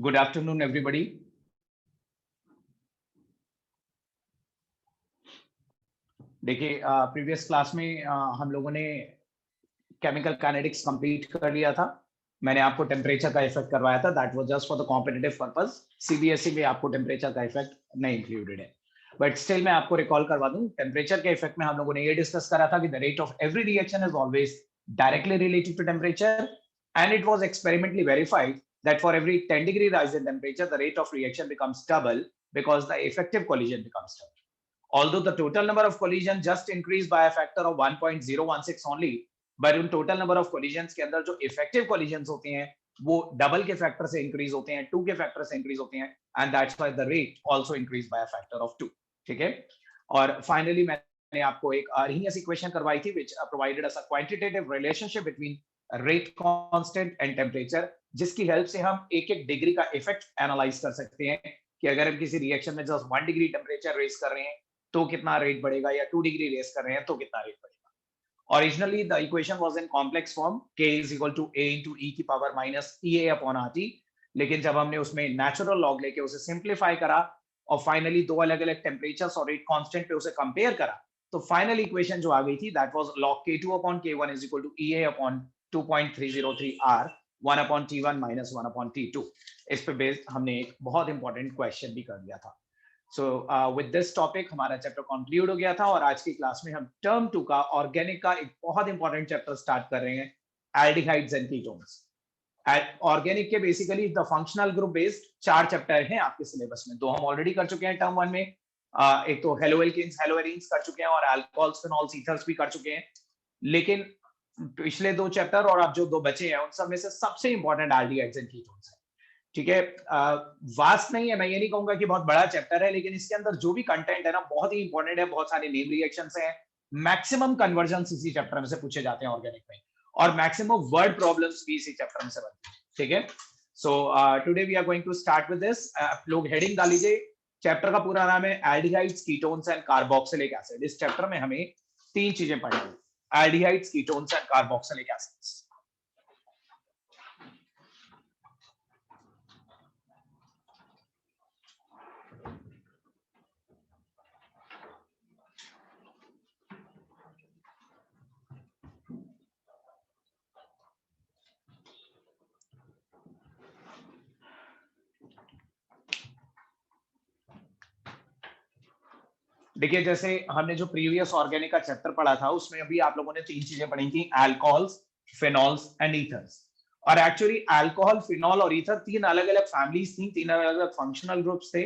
Good afternoon, everybody. देखिए previous class में हम लोगों ने केमिकल काइनेटिक्स कंप्लीट कर लिया था। मैंने आपको टेम्परेचर का इफेक्ट करवाया था, that was just for the competitive purpose. CBSE में आपको टेम्परेचर का इफेक्ट नहीं इंक्लूडेड है, बट स्टिल मैं आपको रिकॉल करवा दूं। टेम्परेचर के इफेक्ट में हम लोगों ने ये डिस्कस करा था कि the rate of every reaction is always directly related to temperature, and it was experimentally verified that for every 10 degree rise in temperature, the rate of reaction becomes double because the effective collision becomes double. Although the total number of collision just increased by a factor of 1.016 only, but उन total number of collisions के अंदर जो effective collisions होते हैं वो double के factor से increase होते हैं, 2 के फैक्टर से इंक्रीज होते हैं, and that's why the rate also increase by a factor of 2। ठीक है, और फाइनली मैंने आपको एक अर्नियस इक्वेशन करवाई थी which provided us a quantitative relationship between rate constant and temperature, जिसकी हेल्प से हम एक एक डिग्री का इफेक्ट एनालाइज कर सकते हैं कि अगर हम किसी रिएक्शन में जस्ट 1 डिग्री टेम्परेचर रेज कर रहे हैं तो कितना रेट बढ़ेगा, या 2 डिग्री रेज कर रहे हैं तो कितना रेट बढ़ेगा। Originally the equation was in complex form, k is equal to a into e की power minus EA upon RT, लेकिन जब हमने उसमें नेचुरल लॉग लेके उसे सिंप्लीफाई करा और फाइनली दो अलग अलग टेम्परेचर्स और रेट कांस्टेंट पे उसे कंपेयर करा, तो फाइनल इक्वेशन जो आ गई थी that was log k2 upon k1 is equal to EA upon 2.303 R 1 upon T1 minus 1 upon T2। इस पे बेस्ड हमने एक बहुत इंपॉर्टेंट क्वेश्चन भी कर दिया था। सो विद दिस टॉपिक हमारा चैप्टर कंक्लूड हो गया था, और आज की क्लास में हम टर्म 2 का ऑर्गेनिक का एक बहुत इंपॉर्टेंट चैप्टर स्टार्ट कर रहे हैं, एल्डिहाइड्स एंड कीटोन्स। ऑर्गेनिक के basically the functional group based 4 chapter हैं आपके सिलेबस में। 2 हम ऑलरेडी कर चुके हैं टर्म 1 में, एक तो हेलोएल्केन्स हेलोएरीन्स कर चुके हैं और अल्कोहल्स फिनॉल्स ईथर्स भी कर चुके हैं, लेकिन पिछले 2 चैप्टर और अब जो 2 बचे हैं उन सब में से सबसे इंपॉर्टेंट एल्डिहाइड्स एंड कीटोन्स है। ठीक है, वास्ट नहीं है, मैं ये नहीं कहूंगा कि बहुत बड़ा चैप्टर है, लेकिन इसके अंदर जो भी कंटेंट है ना बहुत ही इंपॉर्टेंट है। बहुत सारे नेम रिएक्शंस हैं, मैक्सिमम कन्वर्जन्स इसी चैप्टर में से पूछे जाते हैं ऑर्गेनिक में, और मैक्सिमम वर्ड प्रॉब्लम्स भी इसी चैप्टर में से बनती है। ठीक है, so today we are going to start with this. आप लोग हेडिंग डाल लीजिए, चैप्टर का पूरा नाम है aldehydes ketones and carboxylic acid. इस चैप्टर में हमें 3 चीजें पढ़नी है, aldehydes ketones and carboxylic acids. देखिए, जैसे हमने जो प्रीवियस ऑर्गेनिक का चैप्टर पढ़ा था उसमें अभी आप लोगों ने 3 चीजें पढ़ी थी, अल्कोहल्स, फिनॉल्स एंड ईथर्स। और एक्चुअली अल्कोहल, फिनॉल और ईथर 3 अलग अलग फैमिलीज थी, 3 अलग अलग फंक्शनल ग्रुप्स थे।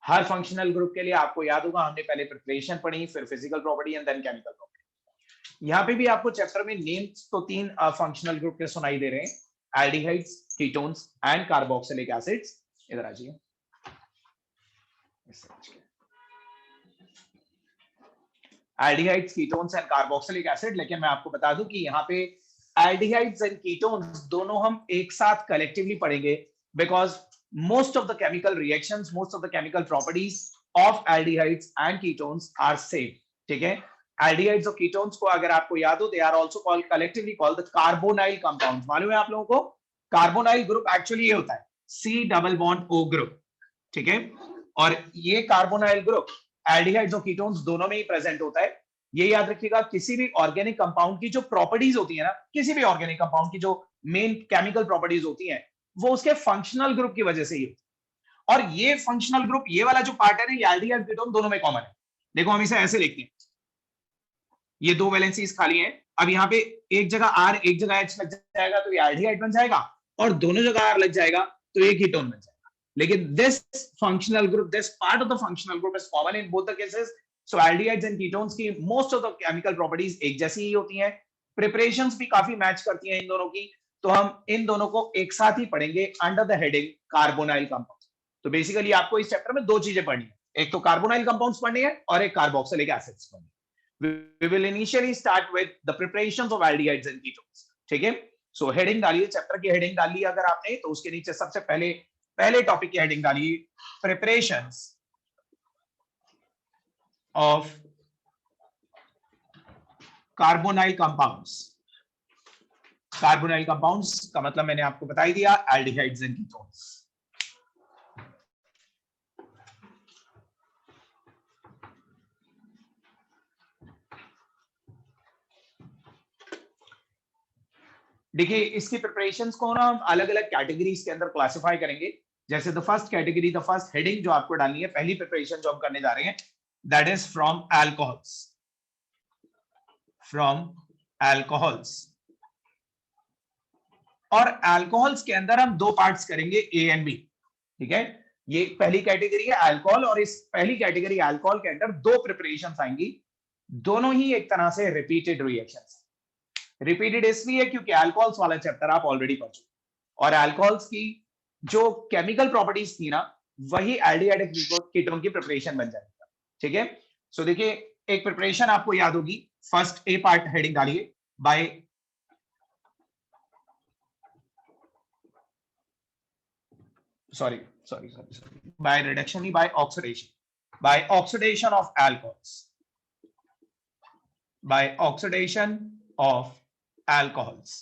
हर फंक्शनल ग्रुप के लिए आपको याद होगा हमने पहले प्रिपरेशन पढ़ी, फिर physical property and then chemical property. यहाँ पे भी आपको चैप्टर में नेम्स तो 3 फंक्शनल ग्रुप के सुनाई दे रहे हैं, aldehydes, ketones and carboxylic acids. इधर आ जाइए, aldehydes, ketones and carboxylic acid. लेकिन मैं आपको बता दूं कि यहाँ पे एल्डिहाइड्स एंड कीटोन्स दोनों हम एक साथ कलेक्टिवली पढ़ेंगे, because most of the chemical reactions, most of the chemical properties of aldehydes and ketones are same. ठीक है, एल्डिहाइड्स और कीटोन्स को अगर आपको याद हो, they are also called collectively called the carbonyl compounds. मालूम है आप लोगों को, कार्बोनाइल ग्रुप एक्चुअली ये होता है C double bond O group. ठीक है, और ये कार्बोनाइल ग्रुप एल्डिहाइड्स और कीटोन्स दोनों में ही प्रेजेंट होता है। ये याद रखिएगा, किसी भी ऑर्गेनिक कंपाउंड की जो प्रॉपर्टीज होती है ना, किसी भी ऑर्गेनिक कंपाउंड की जो मेन केमिकल प्रॉपर्टीज होती हैं वो उसके फंक्शनल ग्रुप की वजह से ही होती है। और ये फंक्शनल ग्रुप, ये वाला जो पार्ट है ना, ये एल्डिहाइड कीटोन दोनों में कॉमन है। देखो हम इसे ऐसे लिखते हैं, ये 2 वैलेंसीज खाली हैं, अब यहाँ पे एक जगह R एक जगह H लग जाएगा तो ये एल्डिहाइड बन जाएगा, और दोनों जगह R लग जाएगा तो ये कीटोन बन जाएगा। लेकिन this functional group, this part of the functional group is common in both the cases. So aldehydes and ketones की most of the chemical properties एक जैसी ही होती हैं, preparations भी काफी मैच करती हैं इन दोनों की, तो हम इन दोनों को एक साथ ही पढ़ेंगे under the heading carbonyl compounds. तो बेसिकली आपको इस चैप्टर में 2 चीजें पढ़नी है, एक तो कार्बोनाइल कंपाउंड्स पढ़नी है और एक कार्बोक्सिलिक एसिड्स पढ़नी है। We will initially start with the preparations of aldehydes and ketones। ठीक है, सो हेडिंग डालिए, चैप्टर की हेडिंग डाली अगर आपने तो उसके नीचे सबसे पहले टॉपिक की हेडिंग डालिए, preparations of carbonyl compounds. Carbonyl compounds का मतलब मैंने आपको बता ही दिया, एल्डिहाइड्स एंड कीटोन्स। देखिए इसकी प्रिपरेशंस को ना हम अलग अलग कैटेगरीज के अंदर क्लासिफाई करेंगे। जैसे the first category, the first heading जो आपको डालनी है, पहली प्रिपरेशन जो हम करने जा रहे हैं, that is from alcohols. From alcohols. और अल्कोहल्स के अंदर हम दो पार्ट्स करेंगे, ए एंड बी। ठीक है, ये पहली कैटेगरी है अल्कोहल, और इस पहली कैटेगरी अल्कोहल के अंदर दो प्रिपरेशंस आएंगी, दोनों ही एक तरह से रिपीटेड रिएक्शंस। रिपीटेड इसलिए क्योंकि अल्कोहल्स वाला चैप्टर आप ऑलरेडी पढ़ चुके, और अल्कोहल्स की जो केमिकल प्रॉपर्टीज थी ना, वही एल्डिहाइड कीटोन की प्रिपरेशन बन जाएगा। ठीक है, सो देखिए एक प्रिपरेशन आपको याद होगी, फर्स्ट ए पार्ट हेडिंग डालिए, बाय sorry by reduction ही by oxidation of alcohols, by oxidation of alcohols।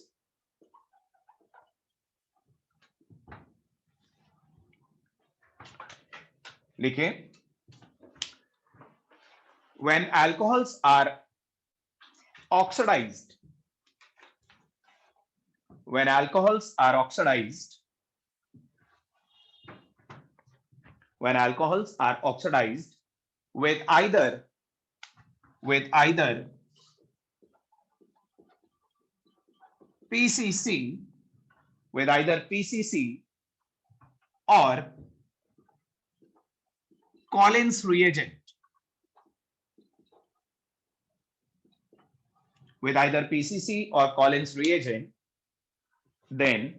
लिखिए, when alcohols are oxidized, when alcohols are oxidized, when alcohols are oxidized with either PCC, with either PCC or Collins reagent, with either PCC or Collins reagent, then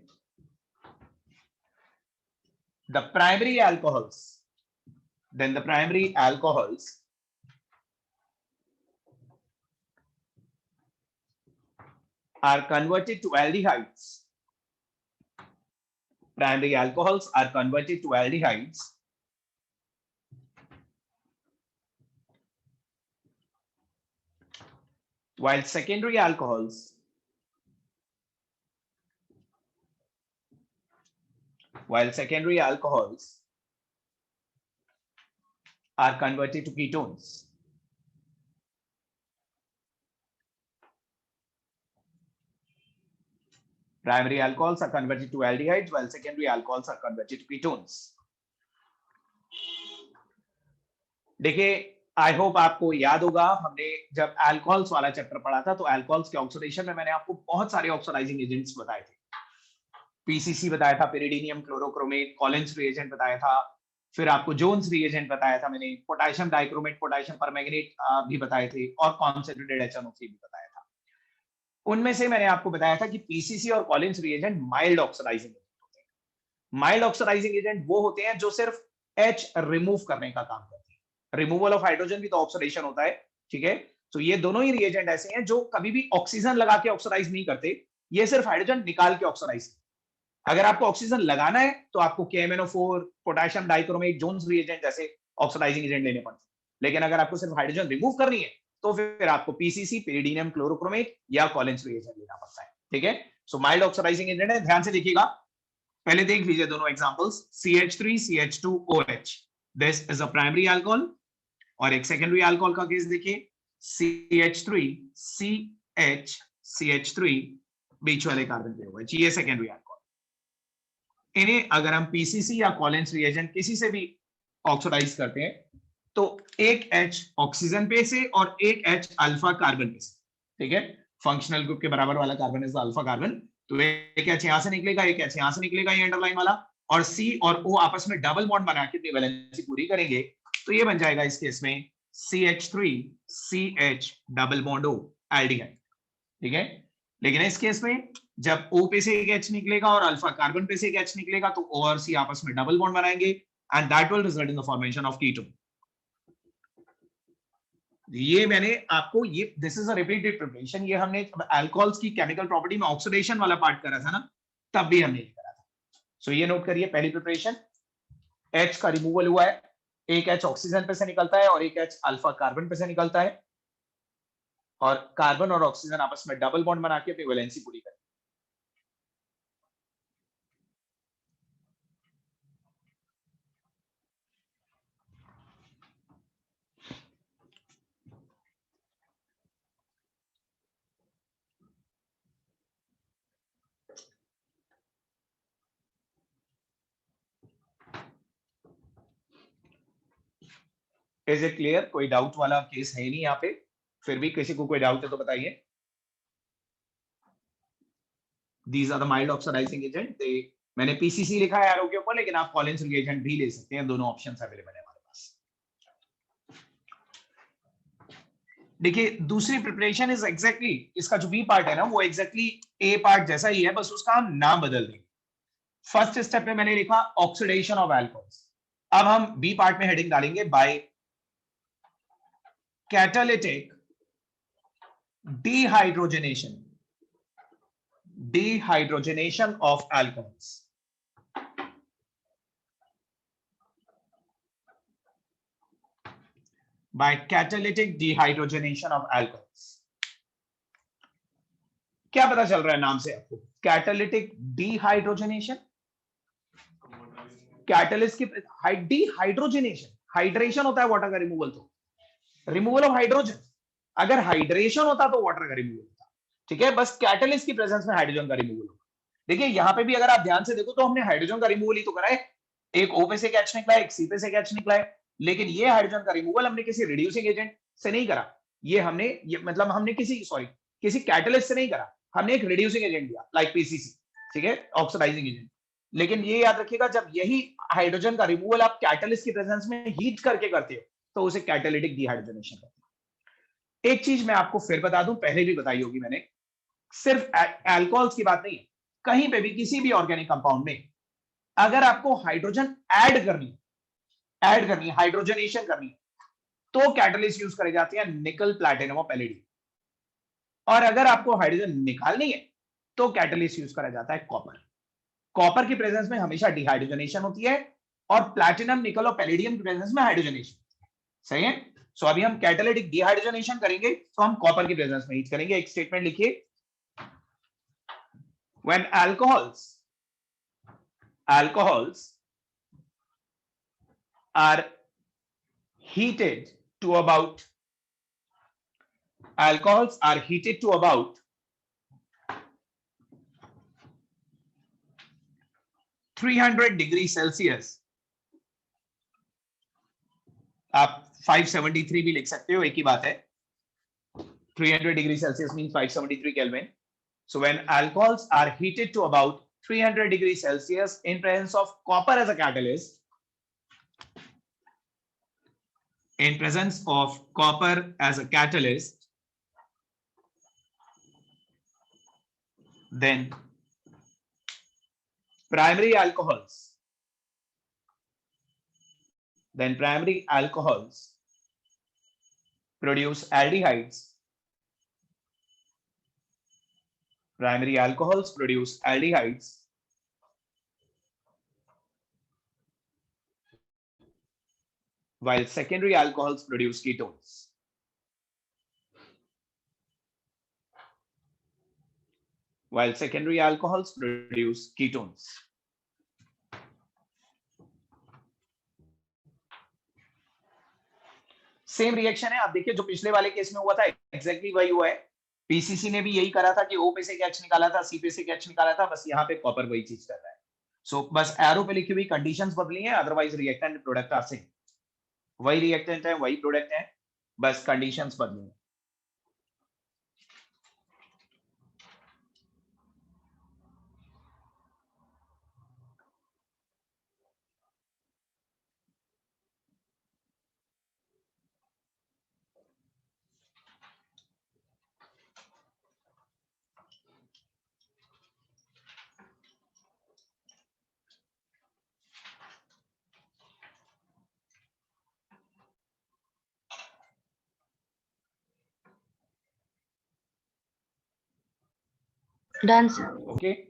the primary alcohols are converted to aldehydes. Primary alcohols are converted to aldehydes while secondary alcohols are converted to ketones. Primary alcohols are converted to aldehydes while secondary alcohols are converted to ketones. देखिए, I hope आपको याद होगा, हमने जब alcohols वाला chapter पढ़ा था तो अल्कोहल्स के ऑक्सीडेशन में मैंने आपको बहुत सारे ऑक्सीडाइजिंग एजेंट्स बताए थे। पीसीसी बताया था, पिरिडीनियम क्लोरोक्रोमेट, कॉलिन्स रिएजेंट बताया था, फिर आपको जोन्स रिएजेंट बताया था मैंने, पोटेशियम डाइक्रोमेट, पोटेशियम परमैंगनेट भी बताए थे, और कॉन्सेंट्रेटेड HNO3 भी बताया था। उनमें से मैंने आपको बताया था कि पीसीसी और Collins reagent mild oxidizing agent होते हैं। माइल्ड ऑक्सीडाइजिंग एजेंट वो होते हैं जो सिर्फ H रिमूव करने का काम करते हैं। रिमूवल ऑफ हाइड्रोजन भी तो ऑक्सीडेशन होता है। ठीक है, तो ये दोनों ही रिएजेंट ऐसे हैं जो कभी भी ऑक्सीजन लगा के ऑक्सीडाइज नहीं करते, ये सिर्फ हाइड्रोजन निकाल के ऑक्सीडाइज। अगर आपको ऑक्सीजन लगाना है तो आपको KMnO4, potassium dichromate, Jones reagent जैसे ऑक्सीडाइजिंग एजेंट लेने पड़ते हैं। लेकिन अगर आपको सिर्फ हाइड्रोजन रिमूव करनी है तो फिर आपको पीसीसी, पिरिडीनियम क्लोरोक्रोमेट या कॉलिन्स रिएजेंट लेना पड़ता है। ठीक है, सो माइल्ड ऑक्सीडाइजिंग एजेंट है, ध्यान से देखिएगा। पहले देख लीजिए दोनों examples, CH3 CH2OH, this is a primary alcohol, और एक सेकेंडरी अल्कोहल का केस देखिए, CH3 CH3 बीच वाले कार्बन पे हुआ है, ये सेकेंडरी अल्कोहल। इन्हें अगर हम पीसीसी या कॉलिन्स रिएजेंट किसी से भी ऑक्सीडाइज करते हैं तो एक H ऑक्सीजन पे से और एक H अल्फा कार्बन पे से। ठीक है, फंक्शनल ग्रुप के बराबर वाला कार्बन इज अल्फा कार्बन, तो एक H यहां से निकलेगा, एक H यहां से निकलेगा, ये अंडरलाइन वाला, और C और O आपस में डबल बॉन्ड बना के अपनी वैलेंसी पूरी करेंगे, तो ये बन जाएगा इस केस में CH3 CH double bond O aldehyde. ठीक है, लेकिन इस केस में जब O पे से एक H निकलेगा और अल्फा कार्बन पे से एक H निकलेगा तो O और C आपस में डबल बॉन्ड बनाएंगे, and that will result in the formation of ketone. ये मैंने आपको, ये this is a repeated preparation, ये हमने अल्कोहल्स की केमिकल प्रॉपर्टी में ऑक्सीडेशन वाला पार्ट करा था ना, तब भी हमने ये करा था। सो ये नोट करिए, पहली प्रिपरेशन, H का रिमूवल हुआ है, एक H ऑक्सीजन पे से निकलता है और एक H अल्फा कार्बन पे से निकलता है, और कार्बन और ऑक्सीजन आपस में डबल बॉन्ड बना के अपनी वैलेंसी पूरी करते हैं। Is it clear? कोई डाउट वाला केस है नहीं यहाँ पे? फिर भी किसी को कोई डाउट है तो बताइए। These are the mild oxidizing agent. मैंने पीसीसी लिखा है एरो के ऊपर, लेकिन आप कॉलिन्स रिएजेंट भी ले सकते हैं, दोनों ऑप्शंस अवेलेबल है हमारे पास। देखिए दूसरी प्रिपरेशन इज एग्जैक्टली, इसका जो बी पार्ट है ना वो एग्जैक्टली ए पार्ट जैसा ही है, बस उसका हम नाम बदल देंगे। फर्स्ट स्टेप में मैंने लिखा ऑक्सीडेशन ऑफ अल्कोहल्स। अब हम बी पार्ट में हेडिंग डालेंगे by catalytic dehydrogenation, dehydrogenation of alcohols. By catalytic dehydrogenation of alcohols. क्या पता चल रहा है नाम से आपको? कैटालिटिक डिहाइड्रोजनेशन, कैटलिस्ट की डिहाइड्रोजनेशन, हाइड्रेशन होता है वाटर का रिमूवल, तो रिमूवल ऑफ हाइड्रोजन। अगर हाइड्रेशन होता तो वाटर का रिमूवल होता, ठीक है, बस कैटलिस्ट की प्रेजेंस में हाइड्रोजन का रिमूवल होगा। देखिए यहां पे भी अगर आप ध्यान से देखो तो हमने हाइड्रोजन का रिमूवल ही तो करा है, एक O पे से कैच निकला है, एक C पे से कैच निकला है, लेकिन ये हाइड्रोजन का रिमूवल हमने किसी रिड्यूसिंग एजेंट से नहीं करा, ये मतलब हमने किसी कैटलिस्ट से नहीं करा, हमने एक रिड्यूसिंग एजेंट दिया लाइक पीसीसी, ठीक है, ऑक्सीडाइजिंग एजेंट। लेकिन ये याद रखिएगा जब यही हाइड्रोजन का रिमूवल आप कैटलिस्ट की प्रेजेंस में हीट करके करते हो तो उसे कैटालिटिक डिहाइड्रोजनेशन कहते हैं। एक चीज मैं आपको फिर बता दूं, पहले भी बताई होगी मैंने, सिर्फ अल्कोहल्स की बात नहीं है, कहीं पे भी किसी भी ऑर्गेनिक कंपाउंड में अगर आपको हाइड्रोजन ऐड करनी हाइड्रोजनेशन करनी तो कैटलिस्ट यूज करे जाते हैं निकल, प्लैटिनम और पैलेडियम। और अगर आपको हाइड्रोजन निकालनी है तो कैटलिस्ट यूज करा जाता है कॉपर। कॉपर की प्रेजेंस में हमेशा डिहाइड्रोजनेशन होती है और प्लैटिनम, निकल और पैलेडियम की प्रेजेंस में हाइड्रोजनेशन, सही है। सो अभी हम कैटालिटिक डिहाइड्रोजनेशन करेंगे तो हम कॉपर की प्रेजेंस में हीट करेंगे। एक स्टेटमेंट लिखिए, when alcohols are heated to about 300 degree Celsius, आप 573 भी लिख सकते हो, एक ही बात है। 300 degree Celsius means 573 kelvin. So when alcohols are heated to about 300 degrees Celsius in presence of copper as a catalyst, then primary alcohols produce aldehydes. Primary alcohols produce aldehydes while secondary alcohols produce ketones. Same reaction है, आप देखिए जो पिछले वाले case में हुआ था exactly वही हुआ है। पीसीसी ने भी यही करा था कि O पे से कैच निकाला था, C पे से कैच निकाला था, बस यहाँ पे कॉपर वही चीज कर रहा है। सो बस एरो पे लिखी हुई कंडीशंस बदली हैं, otherwise reactant product are same, वही रिएक्टेंट है, वही प्रोडक्ट है, बस कंडीशंस बदली हैं। Done, sir. Okay.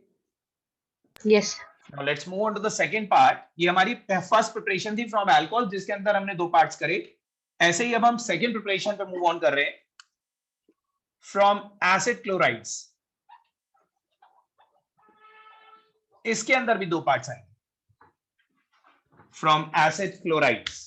Yes. Now let's move on to the second part. ये हमारी फर्स्ट प्रिपरेशन थी फ्रॉम अल्कोहल, जिसके अंदर हमने दो पार्ट्स करे। ऐसे ही अब हम सेकंड प्रिपरेशन पे मूव ऑन कर रहे हैं फ्रॉम एसिड क्लोराइड्स। इसके अंदर भी दो पार्ट्स आएंगे from acid chlorides.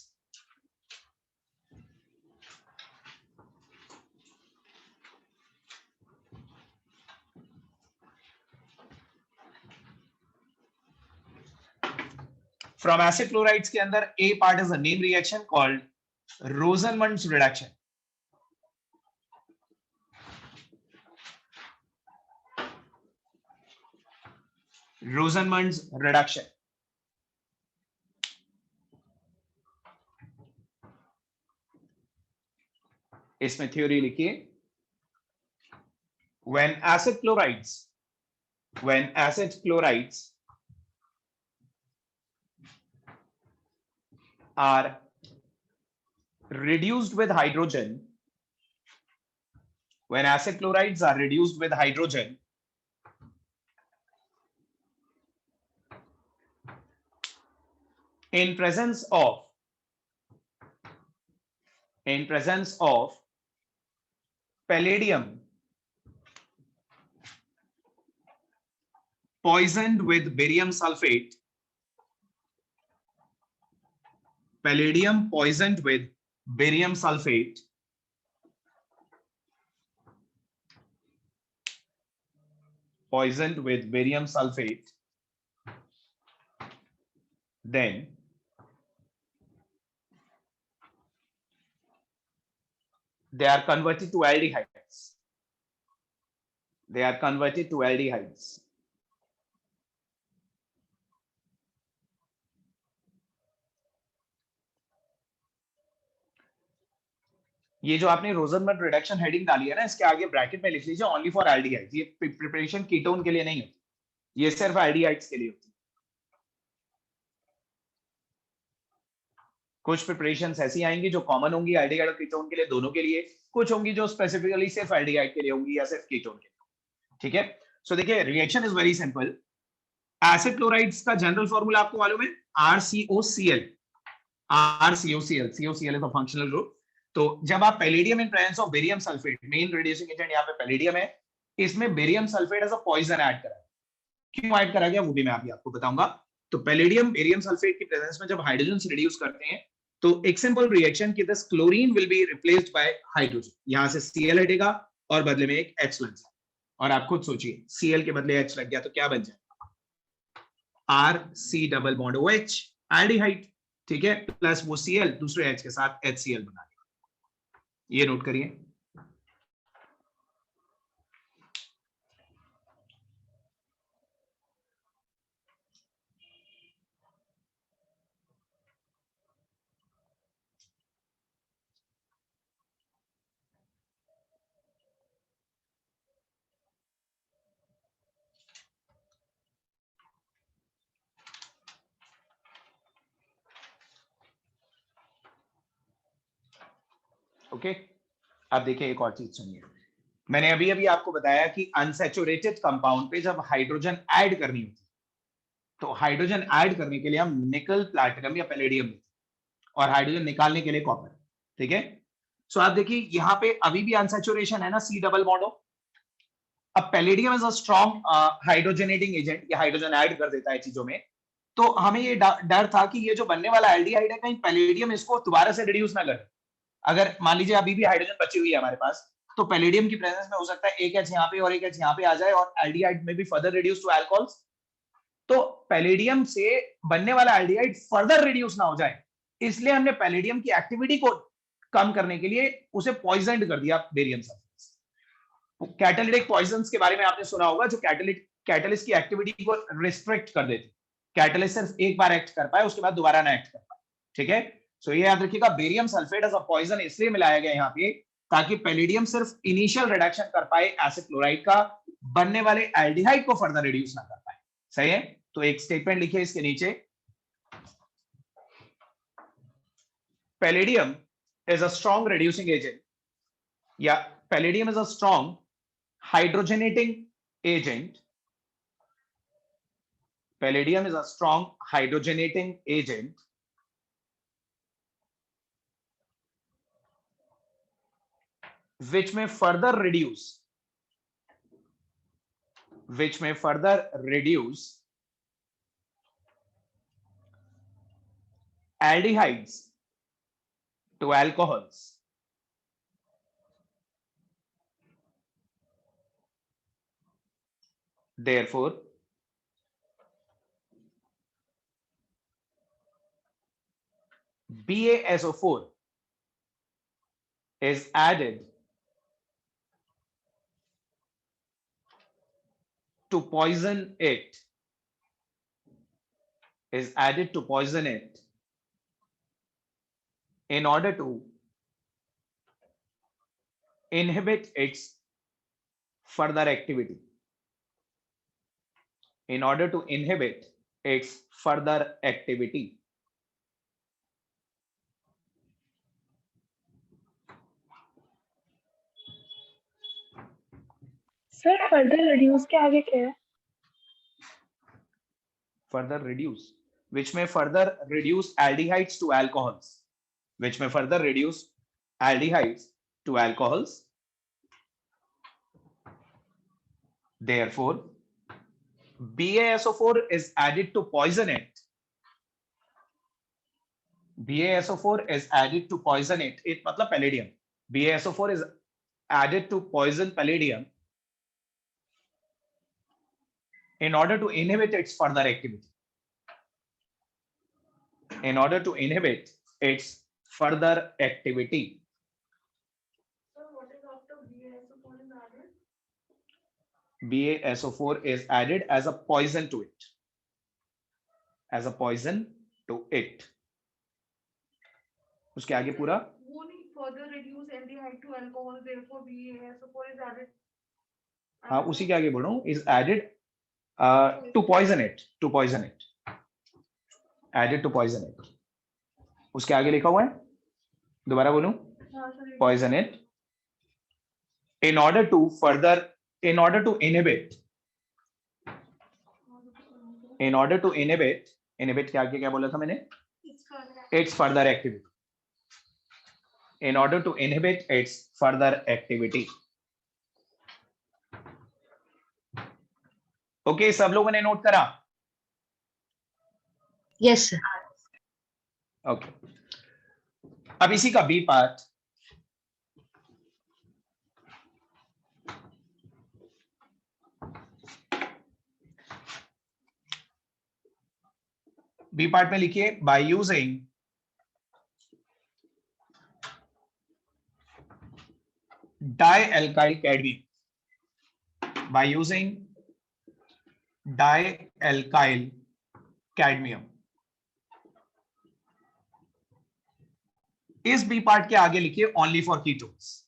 From acid chlorides के अंदर A part is a name reaction called Rosenmund's reduction. Rosenmund's reduction. इसमें थ्योरी लिखिए. When acid chlorides are reduced with hydrogen, when acid chlorides are reduced with hydrogen, in presence of palladium poisoned with barium sulfate, palladium poisoned with barium sulfate, then they are converted to aldehydes. ये जो आपने रोजनमंड reduction heading डाली है ना, इसके आगे bracket में लिख लीजिए ओनली फॉर एल्डिहाइड्स. ये प्रिपरेशन कीटोन के लिए नहीं होती, ये सिर्फ एल्डिहाइड्स के लिए होती है. कुछ प्रिपरेशंस ऐसी आएंगी जो कॉमन होंगी एल्डिहाइड और कीटोन के लिए, दोनों के लिए. कुछ होंगी जो स्पेसिफिकली सिर्फ एल्डिहाइड के लिए होंगी या सिर्फ कीटोन के लिए. ठीक है. सो देखिए, reaction is very simple. Acid chlorides का जनरल फॉर्मूला आपको मालूम है, RCOCl. COCl is a functional group. तो जब आप palladium in presence of barium sulphate, main radiation agent यहाँ पे पैलेडियम है, इसमें barium sulphate as a poison add करा. क्यों ऐड करा गया वो भी मैं अभी आपको बताऊंगा. तो पैलेडियम बेरियम सल्फेट की प्रेजेंस में जब हाइड्रोजन से रिड्यूस करते हैं तो एक सिंपल रिएक्शन कि this chlorine will be replaced by hydrogen. यहां से Cl हटेगा और बदले में एक H लग जाएगा. और आप खुद सोचिए, Cl के बदले H लग गया तो क्या बन जाएगा? RC double bond OH, aldehyde. ठीक है. प्लस वो Cl दूसरे H के साथ HCl बना देगा. ये नोट करिए. ओके. अब देखिए एक और चीज सुनिए. मैंने अभी अभी आपको बताया कि अनसैचुरेटेड कंपाउंड पे जब हाइड्रोजन ऐड करनी होती है तो हाइड्रोजन ऐड करने के लिए हम निकल, प्लैटिनम या पैलेडियम लेते हैं, और हाइड्रोजन निकालने के लिए कॉपर. ठीक है. सो आप देखिए यहां पे अभी भी अनसैचुरेशन है ना, C डबल बॉन्ड हो. अब palladium is a strong hydrogenating agent, ये हाइड्रोजन ऐड कर देता है चीजों में. तो हमें ये डर था कि ये जो बनने वाला एल्डिहाइड है कहीं पैलेडियम इसको दोबारा से रिड्यूस ना करे. अगर मान लीजिए अभी भी हाइड्रोजन बची हुई है हमारे पास, तो पैलेडियम की प्रेजेंस में हो सकता है एक H यहाँ पे और एक H यहाँ पे आ जाए और एल्डिहाइड में भी फर्दर रिड्यूस टू अल्कोहल्स. तो पैलेडियम से बनने वाला एल्डिहाइड फर्दर रिड्यूस ना हो जाए, इसलिए हमने पैलेडियम की एक्टिविटी को कम करने के लिए उसे पॉइजन कर दिया बेरियम सल्फेट. कैटालिटिक पॉइजन्स के बारे में आपने सुना होगा, जो कैटलिस्ट की एक्टिविटी को रिस्ट्रिक्ट कर देते. कैटलिस्ट सिर्फ एक बार एक्ट कर पाए, उसके बाद दोबारा ना एक्ट कर पाए. ठीक है. सो ये याद रखिएगा, barium sulphate as a poison इसलिए मिलाया गया यहाँ पे ताकि पैलेडियम सिर्फ इनिशियल रिडक्शन कर पाए एसिड क्लोराइड का, बनने वाले एल्डिहाइड को फर्दर रिड्यूस ना कर पाए. सही है. तो एक स्टेटमेंट लिखिए इसके नीचे, palladium is a strong reducing agent, या palladium is a strong hydrogenating agent. Palladium is a strong hydrogenating agent which may further reduce aldehydes to alcohols. Therefore, BaSO4 is added to poison it, is added to poison it in order to inhibit its further activity, in order to inhibit its further activity. Sir further reduce के आगे क्या है? Further reduce, which may further reduce aldehydes to alcohols, which may further reduce aldehydes to alcohols. Therefore, BaSO4 is added to poison it. BaSO4 is added to poison it. It मतलब palladium. BaSO4 is added to poison palladium in order to inhibit its further activity. In order to inhibit its further activity. So what is after BaSO4 is added? BaSO4 is added as a poison to it. As a poison to it. उसके आगे पूरा वो नहीं, further reduce aldehyde to alcohol, therefore BaSO4 is added. हाँ उसी के आगे बढ़ो, is added to poison it, to poison it, added to poison it. उसके आगे लिखा हुआ है, दोबारा बोलूं, poison it in order to further, in order to inhibit, in order to inhibit, inhibit के आगे क्या बोला था मैंने, its further activity, in order to inhibit its further activity. Okay सब लोगों ने नोट करा? Yes, sir. ओके अब इसी का बी पार्ट, बी पार्ट में लिखिए by using dialkyl cadmium, by using dialkyl cadmium. इस बी पार्ट के आगे लिखिए only for ketones.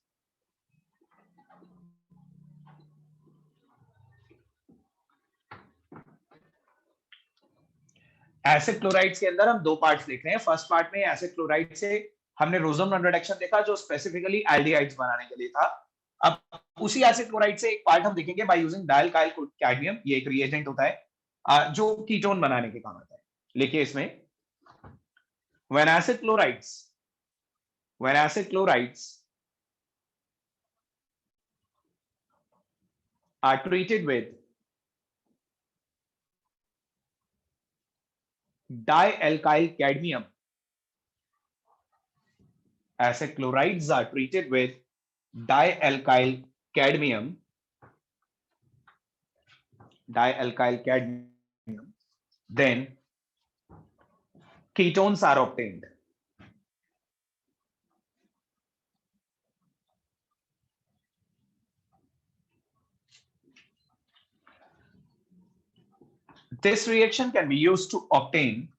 Acid chlorides के अंदर हम दो पार्ट्स देख रहे हैं. फर्स्ट पार्ट में एसिड क्लोराइड से हमने रोजोम रिडक्शन देखा जो स्पेसिफिकली एल्डिहाइड्स बनाने के लिए था. अब उसी एसिड क्लोराइड से एक पार्ट हम देखेंगे बाय यूजिंग डाइल्काइल कैडमियम. ये एक रिएजेंट होता है जो कीटोन बनाने के काम आता है. लिखिए इसमें when acid chlorides are treated with dialkyl cadmium, acid chlorides are treated with dialkyl cadmium, then ketones are obtained. This reaction can be used to obtain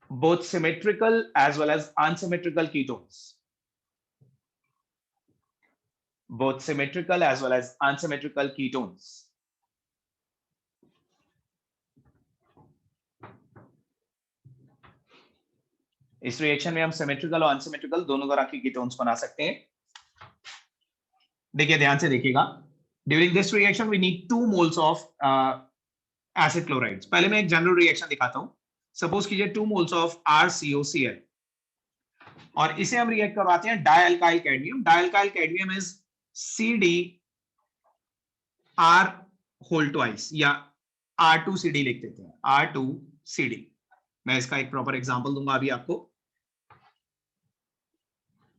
both symmetrical as well as unsymmetrical ketones. Both symmetrical as well as unsymmetrical ketones. इस reaction में हम symmetrical और unsymmetrical दोनों तरह के ketones बना सकते हैं. देखिए ध्यान से देखिएगा. During this reaction we need 2 moles of acid chlorides. पहले मैं एक जनरल रिएक्शन दिखाता हूं. सपोज कीजिए 2 मोल्स ऑफ RCOCl और इसे हम रिएक्ट करवाते हैं dialkyl cadmium. Dialkyl cadmium is CdR whole twice या R2CD लिख देते हैं. R2CD. मैं इसका एक प्रॉपर एग्जांपल दूंगा अभी आपको.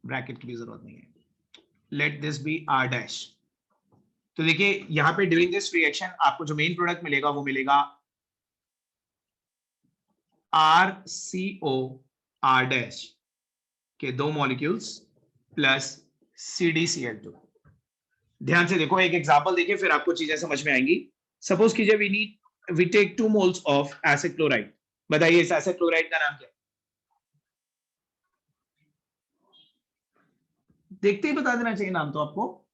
ब्रैकेट की भी जरूरत नहीं है. Let this be R dash. तो देखिए यहां पे ड्यूरिंग दिस रिएक्शन आपको जो मेन प्रोडक्ट मिलेगा वो मिलेगा RCO R डैश के 2 मॉलिक्यूल्स प्लस CdCl2। ध्यान से देखो, एक एग्जांपल देखिए फिर आपको चीजें समझ में आएंगी। सपोज कीजिए we take 2 moles of acid chloride. बताइए इस एसिड क्लोराइड का नाम क्या है? देखते ही बता देना चाहिए नाम तो आपको।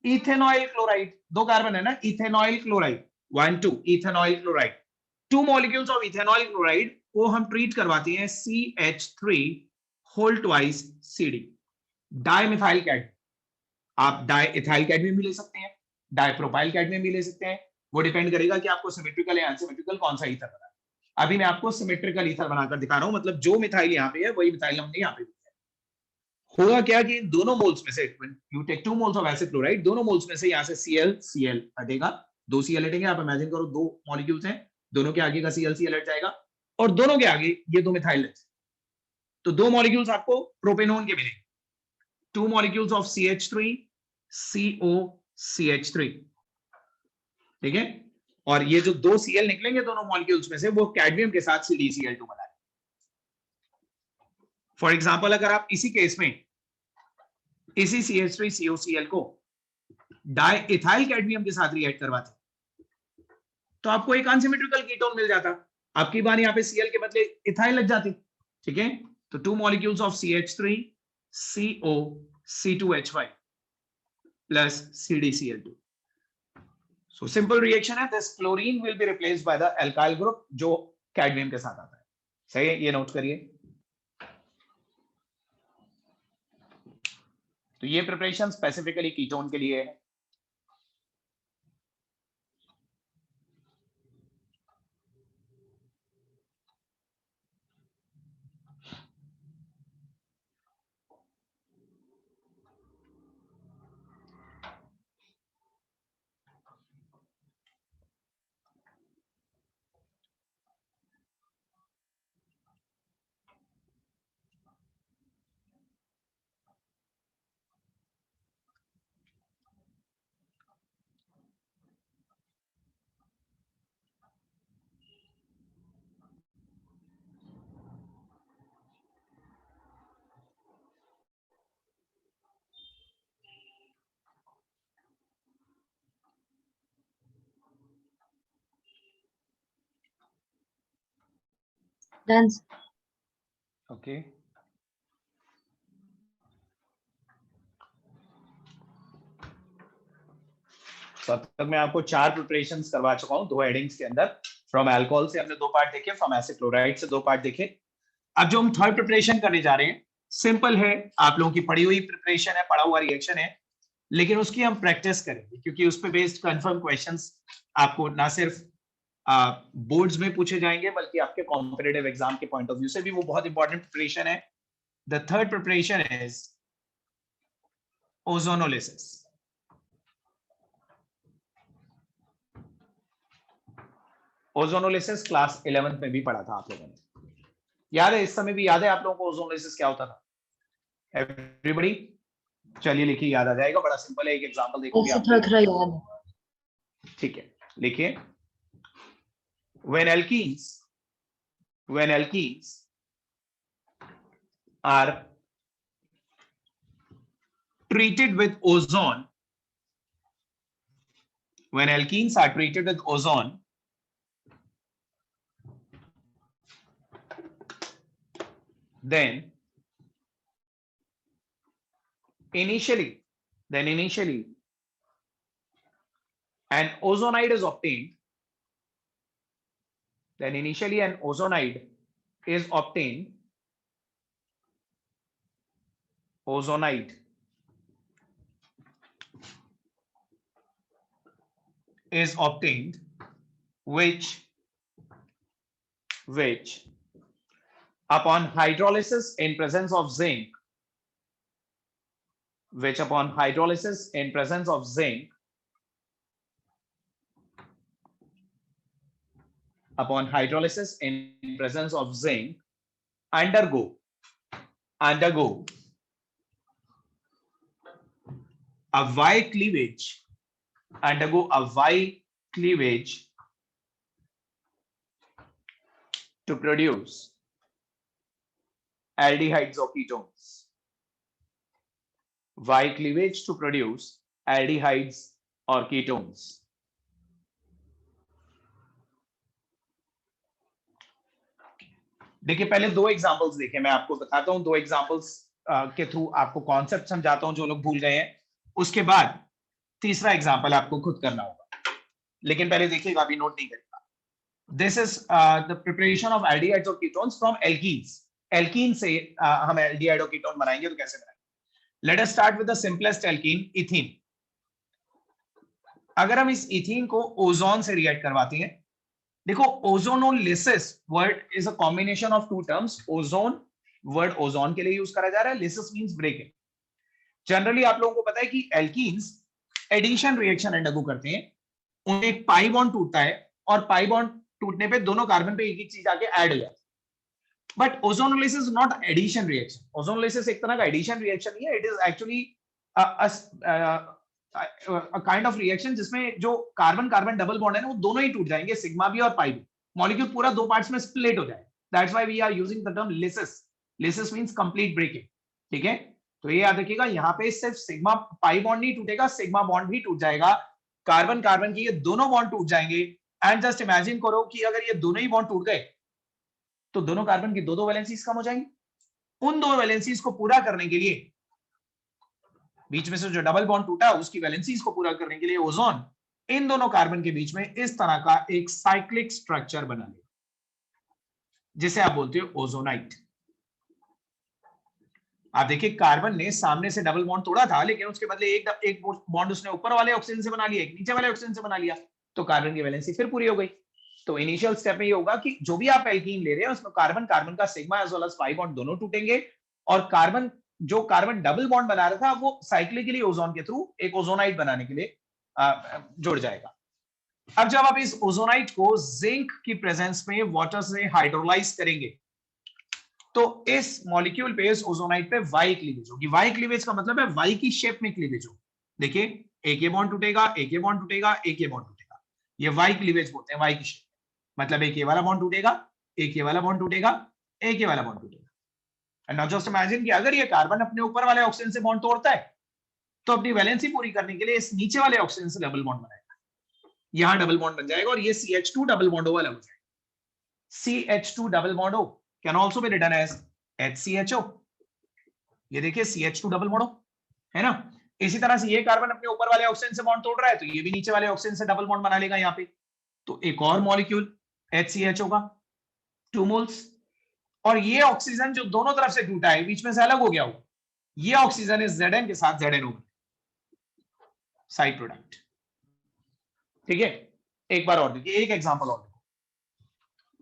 इथेनॉइल क्लोराइड, 2 कार्बन है ना, ethanoyl chloride 1 2 ethanoyl chloride. 2 molecules of ethanoyl chloride को हम ट्रीट करवाते हैं CH3 whole twice CD, dimethyl cadmium. आप डाई इथाइल कैडमियम भी ले सकते हैं, डाइप्रोपाइल कैडमियम भी ले सकते हैं। वो डिपेंड करेगा कि आपको सिमेट्रिकल या अनसिमेट्रिकल कौन सा ईथर बनाना है। अभी मैं आपको सिमेट्रिकल ईथर बनाकर दिखा रहा हूं, मतलब जो मिथाइल यहाँ पे है वही मिथाइल हमने यहाँ पे भी है। होगा क्या कि इन दोनों मोल्स में से you take 2 moles of acid chloride, दोनों मोल्स में से यहाँ से Cl हटेगा, 2 Cl हटेंगे। आप इमेजिन करो 2 मॉलिक्यूल्स हैं, दोनों के आगे का Cl हट जाएगा और दोनों के आगे ये 2 मिथाइल, तो 2 मॉलिक्यूल्स आपको प्रोपेनोन के मिलेंगे। 2 मॉलिक्यूल्स ऑफ CH3 COCH3, ठीक है। और ये जो 2 Cl निकलेंगे दोनों मॉलिक्यूल्स में से वो कैडमियम के साथ CdCl2 बना। फॉर एग्जांपल अगर आप इसी केस में इसी CH3 COCl को डाइइथाइल कैडमियम के साथ रिएक्ट करवाते तो आपको एक अनसिमेट्रिकल कीटोन मिल जाता। आपकी बार यहाँ पे Cl के बदले इथाइल लग जाती, ठीक है। तो 2 molecules of CH3 COC2H5 plus CdCl2। So simple reaction है, this chlorine will be replaced by the alkyl group जो कैडमियम के साथ आता है। सही है, ये नोट करिए। तो ये प्रिपरेशन स्पेसिफिकली कीटोन के लिए है। Done. ओके तो अब तक मैं आपको 4 प्रिपरेशंस करवा चुका हूं 2 हेडिंग्स के अंदर। फ्रॉम अल्कोहल से हमने 2 पार्ट देखे, फ्रॉम एसिड क्लोराइड से 2 पार्ट देखे। अब जो हम थर्ड प्रिपरेशन करने जा रहे हैं सिंपल है, आप लोगों की पढ़ी हुई प्रिपरेशन है, पढ़ा हुआ रिएक्शन है, लेकिन उसकी हम प्रैक्टिस करेंगे क्योंकि उस पे बेस्ड कंफर्म क्वेश्चंस आपको ना सिर्फ बोर्ड्स में पूछे जाएंगे बल्कि आपके कॉम्पिटिटिव एग्जाम के पॉइंट ऑफ व्यू से भी वो बहुत इंपॉर्टेंट प्रिपरेशन है। The third preparation is ozonolysis. Ozonolysis class 11th में भी पढ़ा था आप लोगों ने, याद है? इस समय भी याद है आप लोगों को ओजोनोलिसिस क्या होता था? एवरीबॉडी चलिए लिखिए, याद आ जाएगा, बड़ा सिंपल है। एक एग्जांपल देखोगे ऐसे आप, थोड़ा याद है। ठीक है, लिखिए। when alkenes are treated with ozone, when alkenes are treated with ozone, then initially an ozonide is obtained. Then initially an ozonide is obtained. Ozonide is obtained, which upon hydrolysis in presence of zinc, which upon hydrolysis in presence of zinc, upon hydrolysis in presence of zinc, undergo a Y cleavage, undergo a Y cleavage to produce aldehydes or ketones. Y cleavage to produce aldehydes or ketones. देखिए पहले दो examples देखे, मैं आपको बताता हूं, दो examples के थ्रू आपको कॉन्सेप्ट समझाता हूं जो लोग भूल गए हैं, उसके बाद तीसरा एग्जांपल आपको खुद करना होगा, लेकिन पहले देखिएगा, अभी नोट नहीं करेगा। This is the preparation of aldehydes और कीटोन्स फ्रॉम एल्कीन्स। एल्कीन से हम एल्डिहाइड और कीटोन बनाएंगे, तो कैसे बनाएंगे? Let us start with the simplest alkene, ethene. अगर हम इस इथीन को ओजोन से रिएक्ट करवाते हैं, देखो ozonolysis word is a combination of two terms. Ozone word ozone के लिए यूज करा जा रहा है, लिसिस मींस ब्रेकिंग। जनरली आप लोगों को पता है कि एल्कीन्स एडिशन रिएक्शन अंडरगो करते हैं, उनमें एक पाई बॉन्ड टूटता है और पाई बॉन्ड टूटने पे दोनों कार्बन पे एक एक चीज आके ऐड हो जाती है। But ozonolysis not addition reaction. Ozonolysis एक तरह का एडिशन रिएक्शन नहीं है, it is actually kind of reaction जिसमें जो कार्बन कार्बन डबल बॉन्ड है ना, वो दोनों ही टूट जाएंगे, सिग्मा भी और पाई भी। मॉलिक्यूल पूरा दो पार्ट्स में स्प्लिट हो जाए, that's why we are using the term lysis. Lysis means complete breaking, ठीक है? तो ये याद रखिएगा, यहाँ पे सिर्फ सिग्मा पाई बॉन्ड नहीं टूटेगा, सिग्मा बॉन्ड भी टूट जाएगा, कार्बन कार्बन की ये दोनों बॉन्ड टूट जाएंगे। एंड जस्ट इमेजिन करो कि अगर ये दोनों ही बॉन्ड टूट गए तो दोनों कार्बन की दो दो वैलेंसीज कम हो जाएंगी। उन दो वैलेंसीज को पूरा करने के लिए, बीच में से जो डबल बॉन्ड टूटा उसकी वैलेंसीज को पूरा करने के लिए ओजोन इन दोनों कार्बन के बीच में इस तरह का एक साइक्लिक स्ट्रक्चर बना लेगा, जिसे आप बोलते हो ओजोनाइट। आप देखिए कार्बन ने सामने से डबल बॉन्ड तोड़ा था, लेकिन उसके बदले एक बॉन्ड उसने ऊपर वाले ऑक्सीजन से बना लिया, एक नीचे वाले ऑक्सीजन से बना लिया, तो कार्बन की वैलेंसी फिर पूरी हो गई। तो इनिशियल स्टेप में ये होगा कि जो भी आप एल्कीन ले रहे हैं उसमें कार्बन कार्बन का sigma as well as pi bond दोनों टूटेंगे, और कार्बन जो कार्बन डबल बॉन्ड बना रहा था वो साइक्लिकली ओजोन के थ्रू एक ओजोनाइट बनाने के लिए जुड़ जाएगा। अब जब आप इस ओजोनाइट को जिंक की प्रेजेंस में वाटर से हाइड्रोलाइज करेंगे, तो इस मॉलिक्यूल पे, इस ओजोनाइट पे वाई क्लीवेज होगी। वाई क्लीवेज का मतलब है वाई की शेप में क्लीवेज होगी। देखिए एक ये बॉन्ड टूटेगा, एक ये बॉन्ड टूटेगा, एक ये बॉन्ड टूटेगा, ये वाई क्लीवेज बोलते हैं, वाई की शेप। मतलब एक ये वाला बॉन्ड टूटेगा, एक ये वाला बॉन्ड टूटेगा, एक ये वाला बॉन्ड टूटेगा। एंड नाउ जस्ट इमेजिन कि अगर ये कार्बन अपने ऊपर वाले ऑक्सीजन से बॉन्ड तोड़ता है, तो अपनी वैलेंसी पूरी करने के लिए इस नीचे वाले ऑक्सीजन से डबल बॉन्ड बनाएगा, यहां डबल बॉन्ड बन जाएगा और ये CH2 डबल बॉन्ड O अलग हो जाएगा। CH2 double bond O can also be written as HCHO। ये देखिए CH2 डबल बॉन्ड O है ना। इसी तरह से ये कार्बन अपने ऊपर वाले ऑक्सीजन से बॉन्ड तोड़ रहा है, तो ये भी नीचे वाले ऑक्सीजन से डबल बॉन्ड बना लेगा यहाँ पे, तो एक और मॉलिक्यूल HCHO का 2 मोल्स। और ये ऑक्सीजन जो दोनों तरफ से टूटा है, बीच में से अलग हो गया हो, ये ऑक्सीजन इस Zn के साथ ZnO साइड प्रोडक्ट, ठीक है? एक बार और देखिए, एक एग्जांपल और देखो,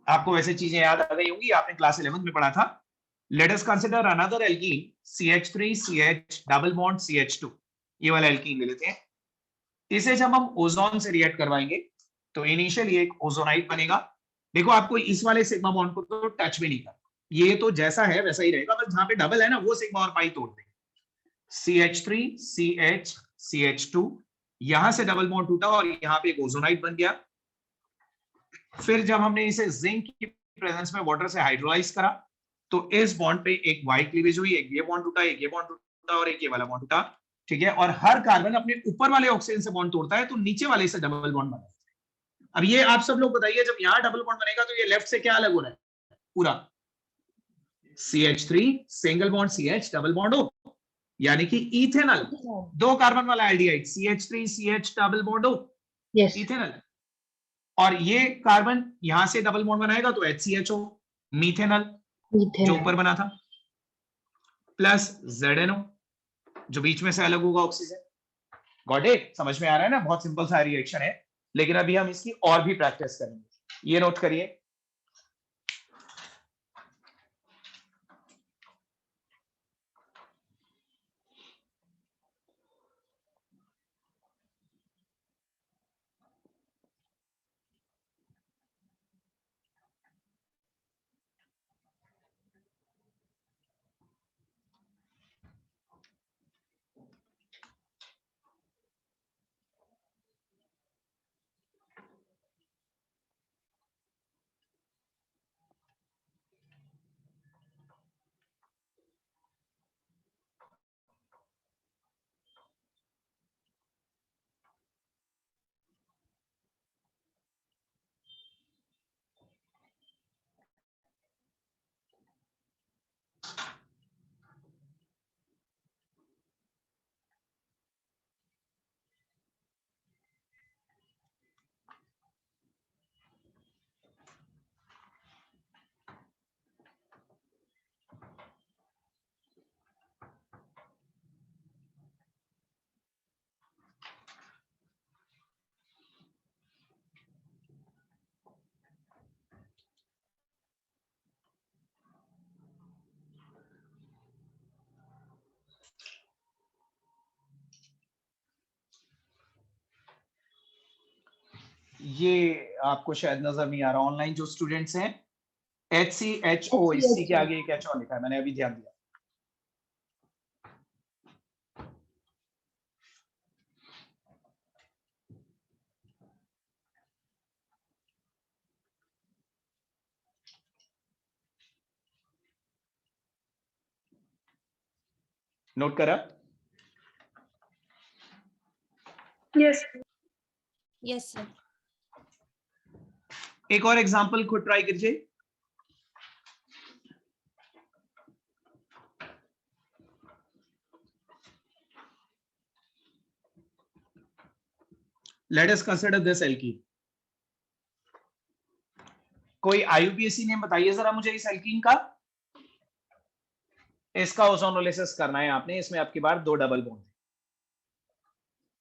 आपको वैसे चीजें याद आ गई होंगी, आपने क्लास 11 में पढ़ा था। Let us consider another alkene CH3CH double bond CH2, ये वाला एल्कीन ले लेते हैं। इसे जब हम ओजोन से रिएक्ट करवाएंगे तो इनिशियली एक ओजोनाइट बनेगा। देखो आपको इस वाले सिग्मा बॉन्ड को तो टच भी नहीं करना, ये तो जैसा है वैसा ही रहेगा, बस जहां पे डबल है ना वो सिग्मा और पाई तोड़ देंगे। CH3CH2, यहां से डबल बॉन्ड टूटा और यहां पे एक ओजोनाइट बन गया। फिर जब हमने इसे जिंक की प्रेजेंस में वाटर से हाइड्रोलाइज करा, तो इस बॉन्ड पे एक वाई क्लीवेज हुई, एक ये बॉन्ड टूटा, एक ये बॉन्ड टूटा और एक ये वाला बॉन्ड टूटा, ठीक है? और हर कार्बन अपने ऊपर वाले ऑक्सीजन से बॉन्ड तोड़ता है, तो नीचे वाले से डबल बॉन्ड बनता है। अब ये आप सब लोग बताइए, जब यहां डबल बॉन्ड बनेगा तो ये लेफ्ट से क्या अलग हो रहा है? पूरा CH3 single bond CH double bond O, यानी कि इथेनॉल, दो कार्बन वाला aldehyde CH3CH double bond O, Yes. Ethanol. और ये कार्बन यहां से डबल बॉन्ड बनाएगा तो HCHO मीथेनॉल जो ऊपर बना था, प्लस ZNO जो बीच में से अलग होगा ऑक्सीजन। Got it? समझ में आ रहा है ना? बहुत सिंपल सा रिएक्शन है, लेकिन अभी हम इसकी और भी प्रैक्टिस करेंगे। ये नोट करिए, ये आपको शायद नजर नहीं आ रहा, ऑनलाइन जो स्टूडेंट्स हैं, HCHO, इसी के आगे एक HO लिखा है, मैंने अभी ध्यान दिया। नोट करा? Yes. Yes, sir. एक और एग्जांपल खुद ट्राई कीजिए। Let us consider this alkene. कोई IUPAC नेम बताइए जरा मुझे इस एल्कीन का। इसका ओजोनोलिसिस करना है आपने, इसमें आपकी बार 2 डबल बॉन्ड।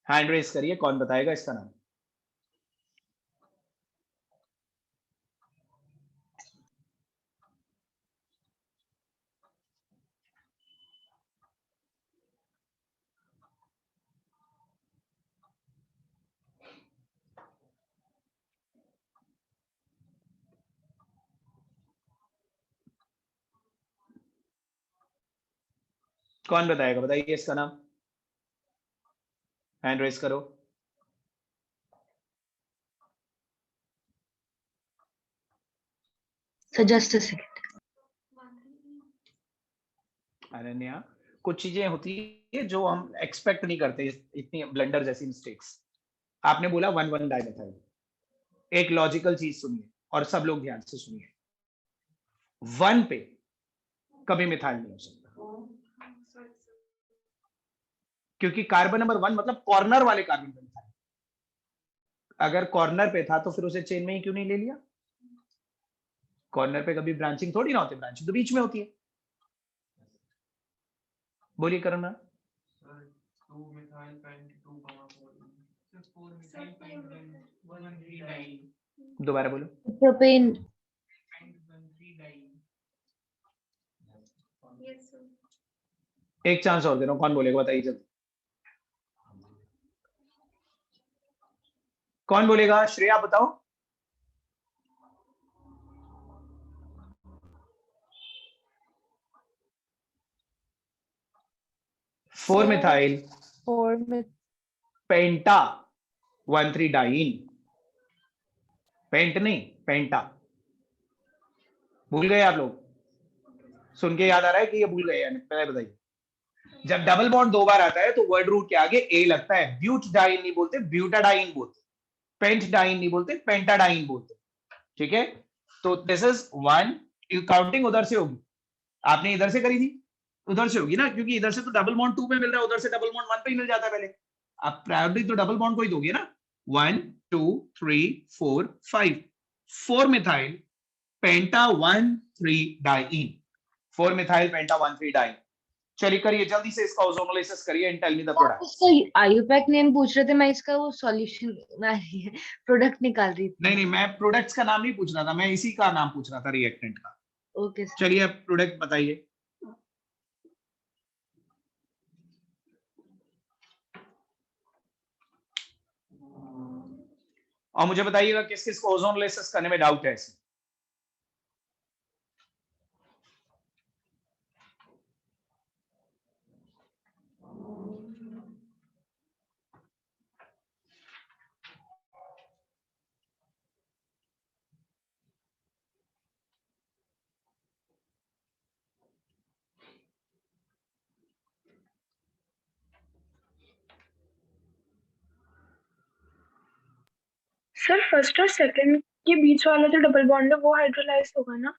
हैंड रेस करिए, कौन बताएगा इसका नाम? कौन बताएगा, बताइए इसका नाम, हैंड रेस करो। So just a second. Ananya, कुछ चीजें होती है जो हम एक्सपेक्ट नहीं करते, इतनी ब्लंडर जैसी मिस्टेक्स। आपने बोला 1,1 डाइमेथाइल, एक लॉजिकल चीज सुनिए और सब लोग ध्यान से सुनिए। 1 पे कभी मिथाइल नहीं हो सकता, क्योंकि कार्बन नंबर 1 मतलब कॉर्नर वाले कार्बन पे मिथाइल। अगर कॉर्नर पे था तो फिर उसे चेन में ही क्यों नहीं ले लिया? कॉर्नर पे कभी ब्रांचिंग थोड़ी ना होती, ब्रांचिंग तो बीच में होती है। बोलिए करना। दोबारा बोलो। Propane. Yes, sir. एक चांस और दे रहा हूं, कौन बोलेगा बताइए जल्दी। कौन बोलेगा? श्रेया बताओ। Four methyl 4 with penta 1,3 diene. Pent नहीं, पेंटा। भूल गए आप लोग? सुन के याद आ रहा है कि ये भूल गए यानी? पहले बताइए। जब डबल बॉन्ड 2 बार आता है तो वर्ड रूट के आगे ए लगता है। ब्यूट डाइन नहीं बोलते, ब्यूटाडाइन बोलते। पेंट डाइन नहीं बोलते, पेंटाडाइन बोलते। ठीक है, तो दिस इज 1। काउंटिंग उधर से होगी, आपने इधर से करी थी, उधर से होगी ना, क्योंकि इधर से तो डबल बॉन्ड 2 पे मिल रहा है, उधर से डबल बॉन्ड 1 पे ही मिल जाता है पहले। आप प्रायोरिटी तो डबल बॉन्ड को ही दोगे ना। 1 2 3 4 5, 4 मिथाइल पेंटा 1,3 डाइन। 4 मिथाइल पेंटा 1,3 डाइन। चलिए करिए जल्दी से इसका ओजोनोलाइसिस करिए एंड टेल मी द आप प्रोडक्ट। इसका आयुपैक नेम पूछ रहे थे, मैं इसका वो सॉल्यूशन प्रोडक्ट निकाल रही थी। नहीं नहीं, मैं प्रोडक्ट्स का नाम नहीं पूछ रहा था, मैं इसी का नाम पूछ रहा था, रिएक्टेंट का। Okay sir. चलिए अब प्रोडक्ट बताइए। और मुझे बताइएगा किस किस को ओजोनोलाइसिस करने में डाउट है इसमें। सर फर्स्ट और सेकंड के बीच वाला जो डबल बॉन्ड है वो हाइड्रोलाइज होगा ना?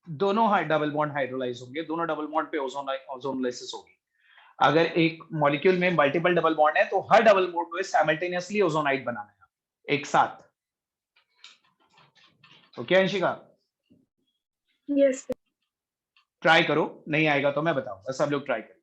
दोनों डबल बॉन्ड हाइड्रोलाइज होंगे, दोनों डबल बॉन्ड पे ओजोनोलाइसिस होगी। अगर एक मॉलिक्यूल में मल्टीपल डबल बॉन्ड है तो हर डबल बॉन्ड को साइमल्टेनियसली ओजोनाइड बनाना है एक साथ। Okay Anshika, yes sir. Try करो, नहीं आएगा तो मैं बताऊंगा, सब लोग ट्राई करो।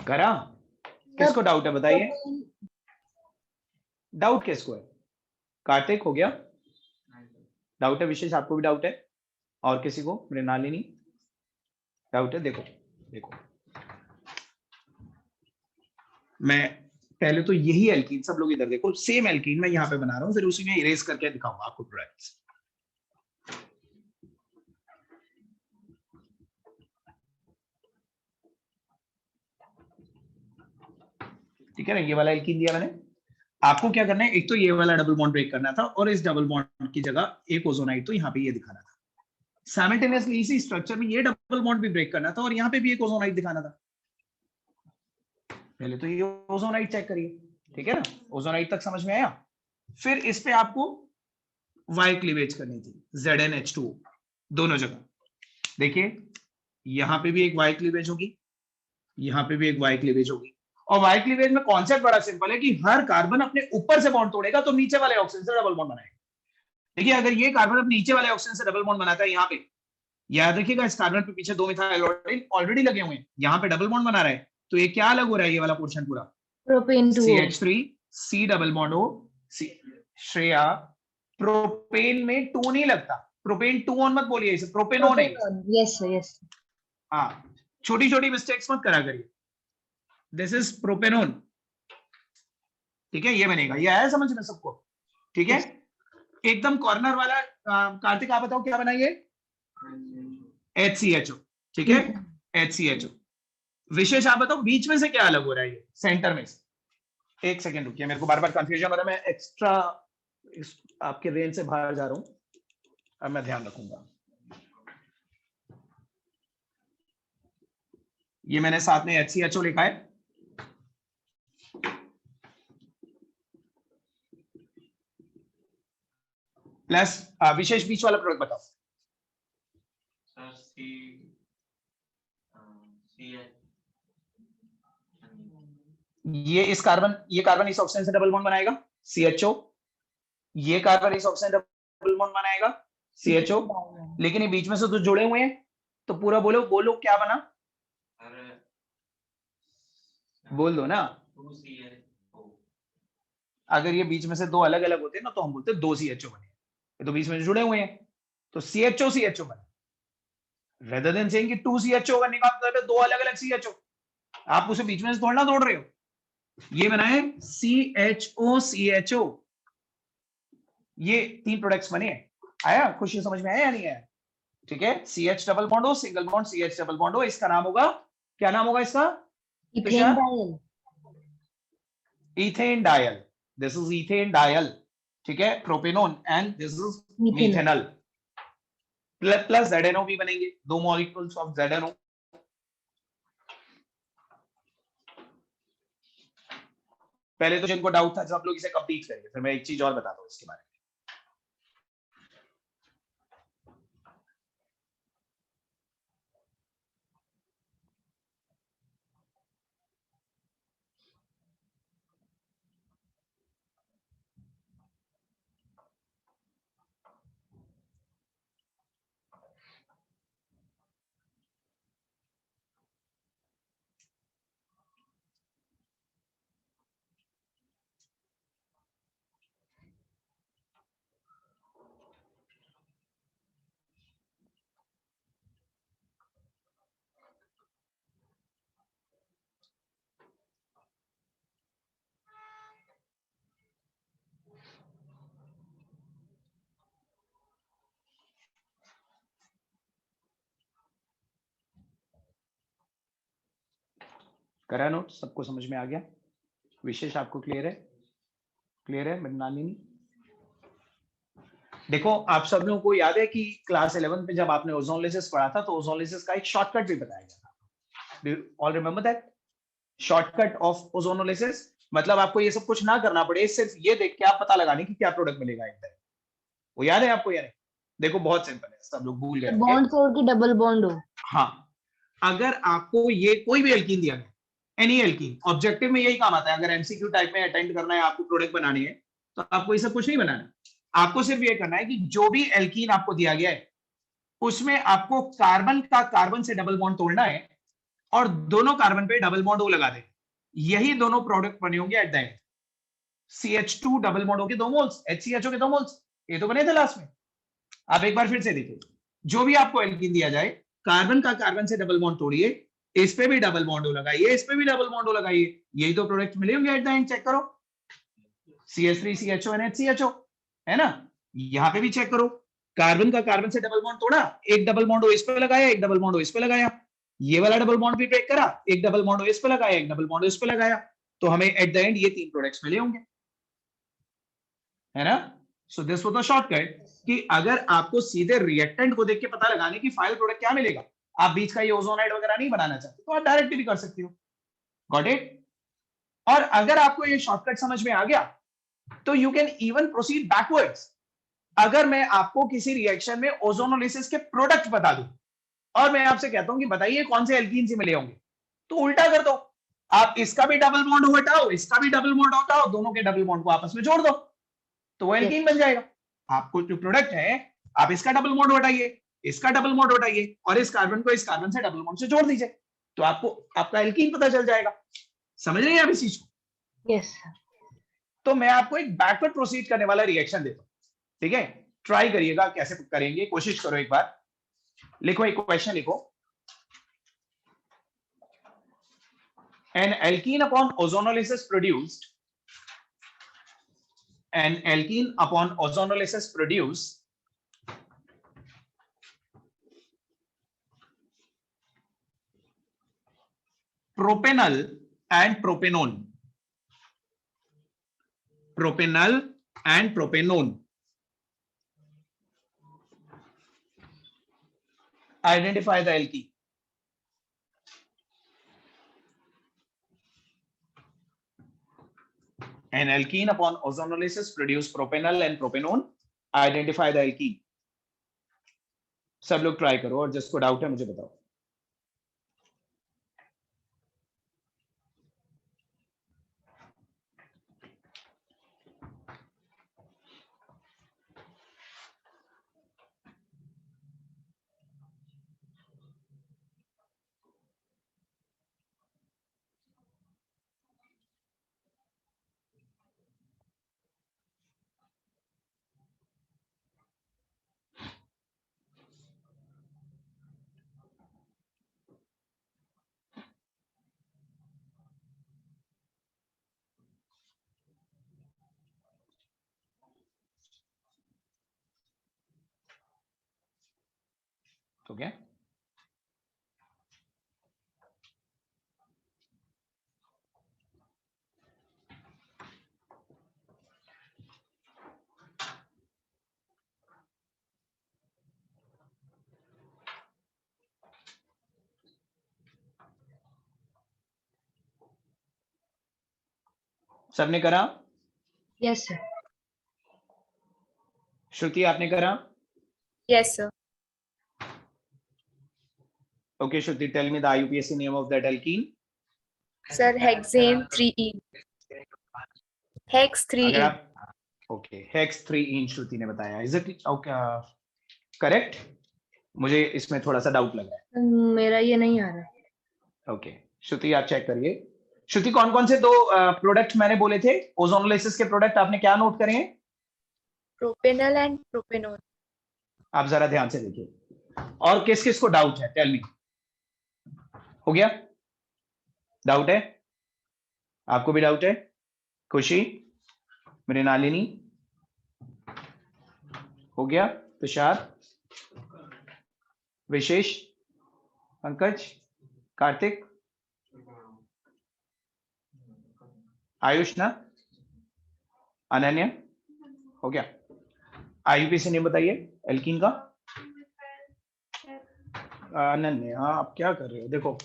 करा? किसको डाउट है बताइए? डाउट किसको है? कार्तिक हो गया डाउट है? विशेष आपको भी डाउट है? और किसी को? मृणालिनी डाउट है? देखो देखो, मैं पहले तो यही एल्कीन, सब लोग इधर देखो, सेम एल्कीन मैं यहाँ पे बना रहा हूँ, फिर उसी में इरेज करके दिखाऊंगा आपको प्रोडक्ट्स। ठीक है ना, ये वाला एल्कीन दिया मैंने। आपको क्या करना है, एक तो ये वाला डबल बॉन्ड ब्रेक करना था, और इस डबल बॉन्ड की जगह एक ओजोनाइड तो यहाँ पे ये दिखाना था। साइमल्टेनियसली इसी स्ट्रक्चर में ये डबल बॉन्ड भी ब्रेक करना था और यहाँ पे भी एक ओजोनाइड दिखाना था। पहले तो ये ओजोनाइड चेक करिए, ठीक है ना, ओजोनाइड तक समझ में आया। फिर इस पे आपको वाई क्लीवेज करनी थी, ZnH2 दोनों जगह। देखिए यहाँ पे भी एक वाई क्लीवेज होगी, यहाँ पे भी एक वाई क्लीवेज होगी। और वाई क्लीवेज में कॉन्सेप्ट बड़ा सिंपल है कि हर कार्बन अपने ऊपर से बॉन्ड तोड़ेगा तो नीचे वाले ऑक्सीजन से डबल बॉन्ड बनाएगा। देखिए अगर ये कार्बन अपने नीचे वाले ऑक्सीजन से डबल बॉन्ड बनाता है, यहाँ पे याद रखिएगा इस कार्बन पे पीछे 2 मिथाइल ऑलरेडी लगे हुए हैं, यहाँ पे डबल बॉन्ड बना रहा है, तो ये क्या अलग हो रहा है, ये वाला पोर्शन पूरा propane two CH3 C double bond O। Shreya propane में 2 नहीं लगता, प्रोपेन 2 ऑन मत बोलिए इसे, प्रोपेनोन है। यस यस, हाँ, छोटी छोटी मिस्टेक्स मत करा करिए, दिस इज प्रोपेनोन, ठीक है, ये बनेगा, ये आया समझ में सबको? ठीक है, एकदम कॉर्नर वाला कार्तिक आप बताओ क्या बना ये? HCHO, ठीक है, HCHO। विशेष आप बताओ बीच में से क्या अलग हो रहा है, ये सेंटर में से? एक सेकंड रुकिए, मेरे को बार बार कंफ्यूजन हो रहा है, मैं एक्स्ट्रा आपके रेंज से बाहर जा रहा हूं, अब मैं ध्यान रखूंगा। ये मैंने साथ में HCHO लिखा है, प्लस विशेष बीच वाला प्रोडक्ट बताओ। ये कार्बन इस ऑक्सीजन से डबल बॉन्ड बनाएगा CHO, ये कार्बन इस ऑक्सीजन डबल बॉन्ड बनाएगा CHO, लेकिन ये बीच में से तो जुड़े हुए हैं, तो पूरा बोलो बोलो क्या बना, बोल दो ना। अगर ये बीच में से 2 अलग अलग होते ना तो हम बोलते 2 CHO बने, ये तो बीच में जुड़े हुए हैं तो CHO बना, रेदर देन सेइंग कि 2 CHO का निकाल कर 2 अलग अलग CHO, आप उसे बीच में से तोड़ना तोड़ रहे हो। ये बना है CHO, ये 3 प्रोडक्ट्स बने हैं। आया, खुशी समझ में आया या नहीं आया? ठीक है, CH double bond O, single bond CH double bond O, इसका नाम होगा, क्या नाम होगा इसका? Ethane dial, ethane dial, this is ethane dial, ठीक है, propanone, and this is methanol, plus ZNO भी बनेंगे, 2 मॉलिक्यूल्स ऑफ ZNO। पहले तो जिनको डाउट था सब लोग इसे कंप्लीट करेंगे, फिर मैं एक चीज और बताता हूं इसके बारे में। करा नोट, सबको समझ में आ गया? विशेष आपको क्लियर है? क्लियर है मृणालिनी? देखो आप सब लोगों को याद है कि क्लास 11 में जब आपने ओजोनोलिसिस पढ़ा था तो ओजोनोलिसिस का एक शॉर्टकट भी बताया गया था, do you all remember that shortcut of ozonolysis? मतलब आपको ये सब कुछ ना करना पड़े, सिर्फ ये देख के आप पता लगाने की क्या प्रोडक्ट मिलेगा अंदर, वो याद है आपको या नहीं? देखो बहुत सिंपल है, सब लोग भूल गए बॉन्ड तोड़ के डबल बॉन्ड हो। हाँ, अगर आपको ये कोई भी एल्कीन दिया गया, एनी एल्कीन, ऑब्जेक्टिव में यही काम आता है, अगर एमसीक्यू टाइप में अटेंड करना है, आपको प्रोडक्ट बनानी है, तो आपको ये सब कुछ नहीं बनाना, आपको सिर्फ ये करना है कि जो भी एल्कीन आपको दिया गया है उसमें आपको कार्बन का कार्बन से डबल बॉन्ड तोड़ना है और दोनों कार्बन पे डबल बॉन्ड O लगा दे, यही दोनों प्रोडक्ट बने होंगे at the end. CH2 double bond O के 2 मोल्स, HCHO के 2 मोल्स, ये तो बने थे लास्ट में। आप एक बार फिर से देखिए, जो भी आपको एल्कीन दिया जाए, कार्बन का कार्बन से डबल बॉन्ड तोड़िए, इस पे भी डबल बॉन्ड O लगाइए, इस पे भी डबल बॉन्ड O लगाइए, यही तो प्रोडक्ट मिले होंगे एट द एंड। चेक करो, CH3 CHO and HCHO, है ना। यहां पे भी चेक करो, कार्बन का कार्बन से डबल बॉन्ड तोड़ा, एक डबल बॉन्ड O इस पे लगाया, एक डबल बॉन्ड O इस पे लगाया, ये वाला डबल बॉन्ड भी ब्रेक करा, एक डबल बॉन्ड O इस पे लगाया, एक डबल बॉन्ड O इस पे लगाया, तो हमें एट द एंड ये 3 प्रोडक्ट्स मिले होंगे, है ना। So this was the shortcut कि अगर आपको सीधे रिएक्टेंट को देख के पता लगाने की फाइनल प्रोडक्ट क्या मिलेगा, आप बीच का ये ओजोनाइड वगैरह नहीं बनाना चाहते तो आप डायरेक्टली भी कर सकते हो। Got it. और अगर आपको ये शॉर्टकट समझ में आ गया तो you can even proceed backwards. अगर मैं आपको किसी रिएक्शन में ओजोनोलिसिस के प्रोडक्ट बता दूं और मैं आपसे कहता हूं कि बताइए कौन से एल्कीन से मिले होंगे, तो उल्टा कर दो, आप इसका भी डबल बॉन्ड हटाओ, इसका भी डबल बॉन्ड हटाओ, दोनों के डबल बॉन्ड को आपस में जोड़ दो, तो वो एल्कीन बन जाएगा। आपको जो प्रोडक्ट है, आप इसका डबल बॉन्ड हटाइए, इसका डबल बॉन्ड हटाइए और इस कार्बन को इस कार्बन से डबल बॉन्ड से जोड़ दीजिए, तो आपको आपका एल्कीन पता चल जाएगा। समझ रहे हैं आप इस चीज को? यस। तो मैं आपको एक बैकवर्ड प्रोसीड करने वाला रिएक्शन देता हूं, ठीक है। ट्राई करिएगा कैसे करेंगे, कोशिश करो एक बार। लिखो, एक क्वेश्चन लिखो, an alkene upon ozonolysis produced, an alkene upon ozonolysis produce propanol and propanone, propanol and propanone. Identify the alkene. An alkene upon ozonolysis produce propanol and propanone. Identify the alkene. सब लोग try करो और जिसको doubt है मुझे बताओ। तो क्या सबने करा? Yes sir. श्रुति आपने करा? Yes, sir. Okay, Shruti, tell me the IUPAC name of that alkene. Sir, hexane 3E. Hex अगर 3E. आप ओके, हेक्स 3 श्रुति ने बताया। Is it okay correct? मुझे इसमें थोड़ा सा डाउट लग रहा है। मेरा ये नहीं आ रहा। ओके श्रुति, आप चेक करिए। श्रुति, कौन कौन से दो प्रोडक्ट मैंने बोले थे ओजोनोलिसिस के प्रोडक्ट, आपने क्या नोट करे हैं? Propanol and propanone. आप जरा ध्यान से देखिए। और किस किस को डाउट है? Tell me. हो गया? डाउट है? आपको भी डाउट है? खुशी, मृणालिनी, हो गया? तुषार, विशेष, पंकज, कार्तिक, आयुष ना, अनन्या, हो गया? आईयूपीएसी नेम बताइए एल्कीन का। अनन्या, आप क्या कर रहे हो? देखो,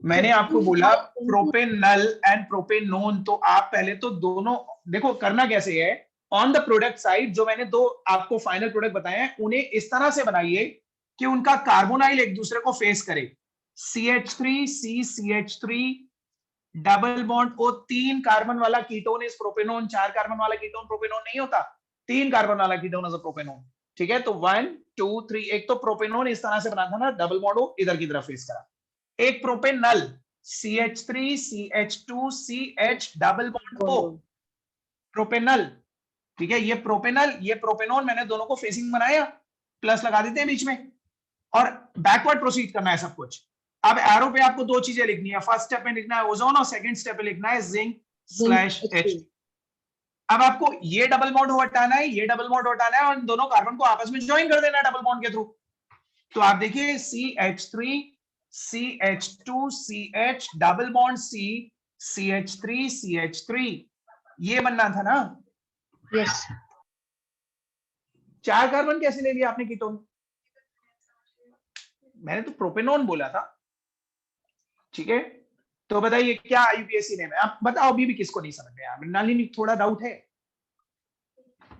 मैंने आपको बोला प्रोपेनल एंड प्रोपेनोन, तो आप पहले तो दोनों देखो करना कैसे है। ऑन द प्रोडक्ट साइड जो मैंने दो आपको फाइनल प्रोडक्ट बताए हैं, उन्हें इस तरह से बनाइए कि उनका कार्बोनाइल एक दूसरे को फेस करे। CH3 CCH3 double bond O, 3 carbon वाला कीटोन इज प्रोपेनोन, 4 कार्बन वाला कीटोन प्रोपेनोन नहीं होता, 3 कार्बन वाला कीटोन इज प्रोपेनोन। ठीक है, तो 1 2 3, एक तो प्रोपेनोन इस तरह से बना था ना, डबल बॉन्ड O इधर की तरफ फेस करा, एक propanal CH3 CH2 CH double bond O, propanal, ठीक है, ये प्रोपेनल ये प्रोपेनॉन, मैंने दोनों को फेसिंग बनाया, प्लस लगा देते हैं बीच में और बैकवर्ड प्रोसीड करना है सब कुछ। अब एरो पे आपको दो चीजें लिखनी है, फर्स्ट स्टेप में लिखना है ओजोन और सेकंड स्टेप में लिखना है जिंक/H। अब आपको ये डबल बॉन्ड हटाना है, ये डबल बॉन्ड हटाना है और इन दोनों कार्बन को आपस में ज्वाइन कर देना है डबल बॉन्ड के थ्रू। तो आप देखिए CH3 CH2 CH double bond C CH3 CH3, ये बनना था ना। यस। चार कार्बन कैसे ले लिया आपने कीटोन? मैंने तो प्रोपेनॉन बोला था, ठीक है। तो बताइए क्या IUPAC नेम है? आप बताओ, अभी भी किसको नहीं समझ में आया? मृणालिनी थोड़ा डाउट है?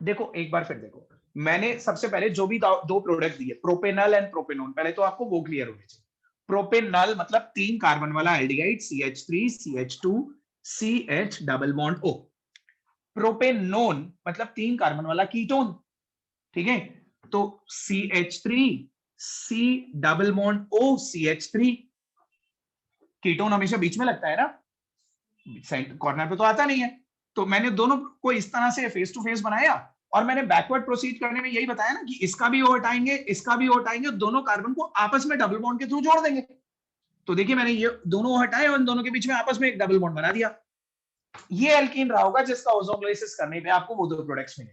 देखो एक बार फिर देखो, मैंने सबसे पहले जो भी दो प्रोडक्ट दिए, प्रोपेनल एंड प्रोपेनॉन, पहले तो आपको वो क्लियर होने चाहिए। प्रोपेनल मतलब 3 कार्बन वाला aldehyde CH3 CH2 CH double bond O। Propanone मतलब 3 कार्बन वाला कीटोन, ठीक है। तो CH3 C double bond O CH3, ketone हमेशा बीच में लगता है ना, कॉर्नर पे तो आता नहीं है। तो मैंने दोनों को इस तरह से फेस टू फेस बनाया और मैंने बैकवर्ड प्रोसीड करने में यही बताया ना कि इसका भी ओ हटाएंगे, इसका भी ओ हटाएंगे, दोनों कार्बन को आपस में डबल बॉन्ड के थ्रू जोड़ देंगे। तो देखिए मैंने ये दोनों हटाए और इन दोनों के बीच में आपस में एक डबल बॉन्ड बना दिया। ये एल्कीन रहा होगा जिसका ओजोनोलाइसिस करने पे आपको वो दो प्रोडक्ट्स मिले।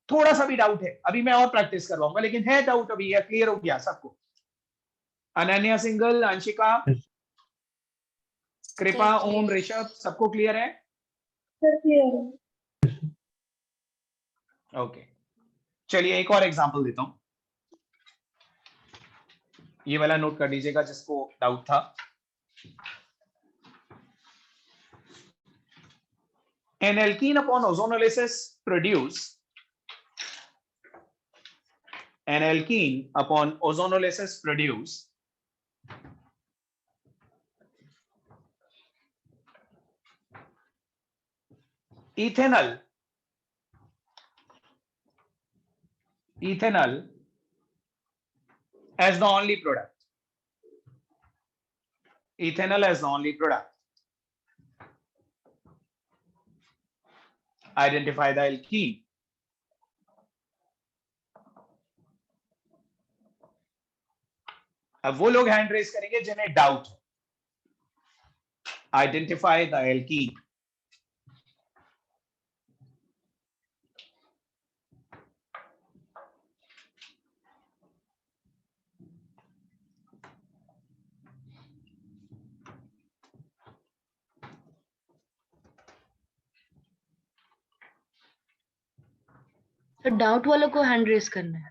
थोड़ा सा भी डाउट है, अभी मैं और प्रैक्टिस करवाऊंगा, लेकिन है डाउट अभी या क्लियर हो गया सबको? अनन्या, सिंगल, अंशिका, कृपा, ओम, ऋषभ, सबको क्लियर है? ओके, चलिए एक और एग्जांपल देता हूं, ये वाला नोट कर लीजिएगा जिसको डाउट था। An alkene upon ozonolysis produce ethanol as the only product. Ethanol as the only product. Identify the alkene. अब वो लोग हैंड रेज करेंगे जिन्हें डाउट है। Identify the alkene. तो डाउट वालों को हैंड रेज करना है।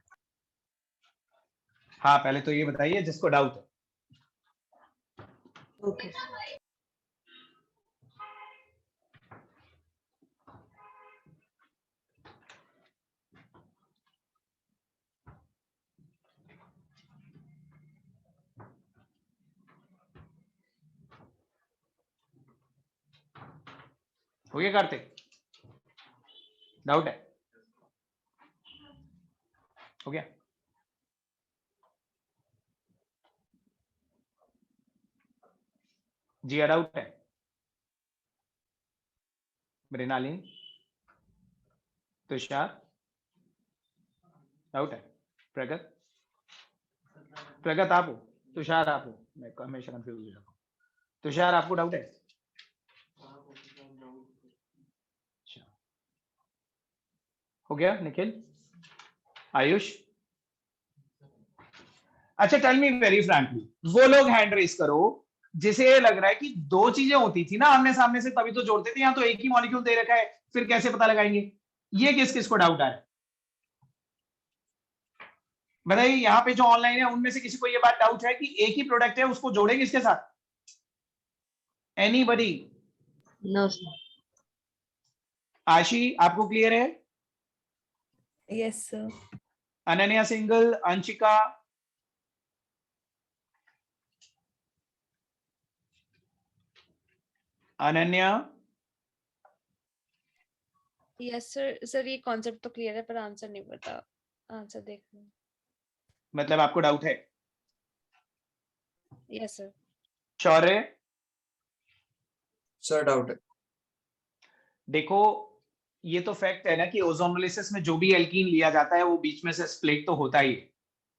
हाँ, पहले तो ये बताइए जिसको डाउट है। ओके। हो गया कार्तिक? डाउट है? हो गया? जी डाउट है? मृणालिनी, तुषार, डाउट है? प्रगत, आप हो? तुषार आप हो? मैं हमेशा कंफ्यूज हो जाता हूँ। तुषार आपको डाउट है? हो गया? निखिल, आयुष? अच्छा, टेल मी वेरी फ्रैंकली, वो लोग हैंड रेस करो जिसे ये लग रहा है कि दो चीजें होती थी ना आमने सामने से तभी तो जोड़ते थे, यहाँ तो एक ही मॉलिक्यूल दे रखा है, फिर कैसे पता लगाएंगे? ये किस किस को डाउट आ रहा है बताइए? यहाँ पे जो ऑनलाइन है उनमें से किसी को ये बात डाउट है कि एक ही प्रोडक्ट है, उसको जोड़ेंगे इसके साथ? एनीबडी? No sir. आशी, आपको क्लियर है? Yes, sir. Ananya, single, Anshika, Ananya, Yes, sir. Sir, ये concept तो clear है पर आंसर नहीं पता। आंसर देखना। मतलब आपको डाउट है? Yes, sir. शौर्य, सर डाउट है। देखो ये तो फैक्ट है ना कि ओजोनोलिसिस में जो भी एल्कीन लिया जाता है वो बीच में से स्प्लिट तो होता ही है।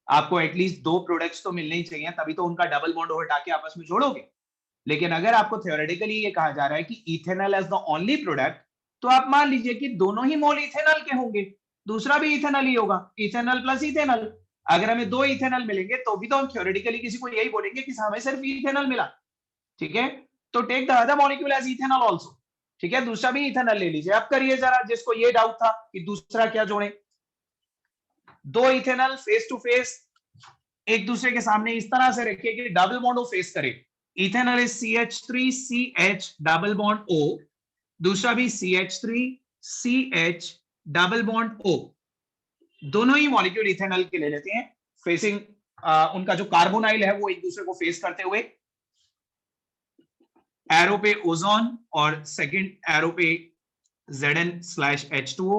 आपको एटलीस्ट 2 प्रोडक्ट्स तो मिलने ही चाहिए, तभी तो उनका डबल बॉन्ड हटा के आपस में जोड़ोगे। लेकिन अगर आपको थ्योरेटिकली ये कहा जा रहा है कि ethanol as the only product, तो आप मान लीजिए कि दोनों ही मोल इथेनॉल के होंगे, दूसरा भी इथेनॉल ही होगा, इथेनॉल प्लस इथेनॉल। अगर हमें 2 इथेनॉल मिलेंगे तो भी तो हम थ्योरेटिकली किसी को यही बोलेंगे कि हमें सिर्फ इथेनॉल मिला, ठीक है। तो take the other molecule as ethanol also, ठीक है, दूसरा भी इथेनॉल ले लीजिए। अब करिए जरा, जिसको ये डाउट था कि दूसरा क्या जोड़े, 2 इथेनॉल फेस टू फेस एक दूसरे के सामने इस तरह से रखिए कि डबल बॉन्ड ओ फेस करे। Ethanol is CH3CH double bond O, दूसरा भी CH3CH डबल बॉन्ड O। दोनों ही मॉलिक्यूल इथेनॉल के ले लेते हैं, फेसिंग उनका जो कार्बोनाइल है वो एक दूसरे को फेस करते हुए, एरो पे ओजोन और सेकंड एरो पे Zn/H2O,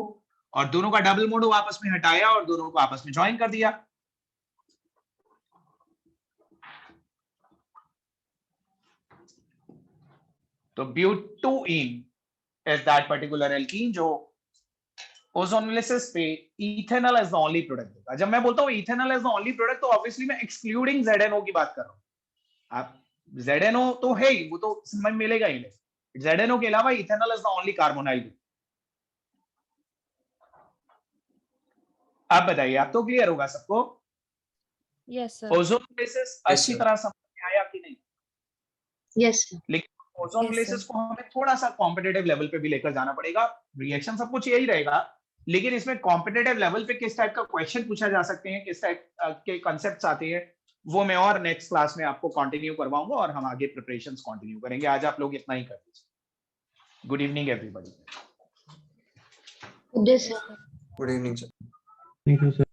और दोनों का डबल बॉन्ड आपस में हटाया और दोनों को आपस में ज्वाइन कर दिया। तो butyne is that particular alkene जो ओजोनोलिसिस पे ethanol as the only product देगा। जब मैं बोलता हूं ethanol as the only product, तो ऑब्वियसली मैं एक्सक्लूडिंग ZNO की बात कर रहा हूं। आप ZNO तो है ही, वो तो समझ मिलेगा ही नहीं। ZNO के अलावा ethanol is the only carbonyl. आप बताइए, आप तो क्लियर होगा सबको? Yes, sir. ओजोनोलिसिस अच्छी तरह समझ में आया कि नहीं? Yes sir. लेकिन ओजोनोलिसिस को हमें थोड़ा सा कॉम्पिटिटिव लेवल पे भी लेकर जाना पड़ेगा। रिएक्शन सब कुछ यही रहेगा, लेकिन इसमें कॉम्पिटिटिव लेवल पे किस टाइप का क्वेश्चन पूछा जा सकते हैं, किस टाइप के कॉन्सेप्ट्स आते हैं, वो मैं और नेक्स्ट क्लास में आपको कंटिन्यू करवाऊंगा और हम आगे प्रिपरेशंस कंटिन्यू करेंगे। आज आप लोग इतना ही कर दीजिए। Good evening everybody. Good day sir. Good evening sir. Thank you, sir.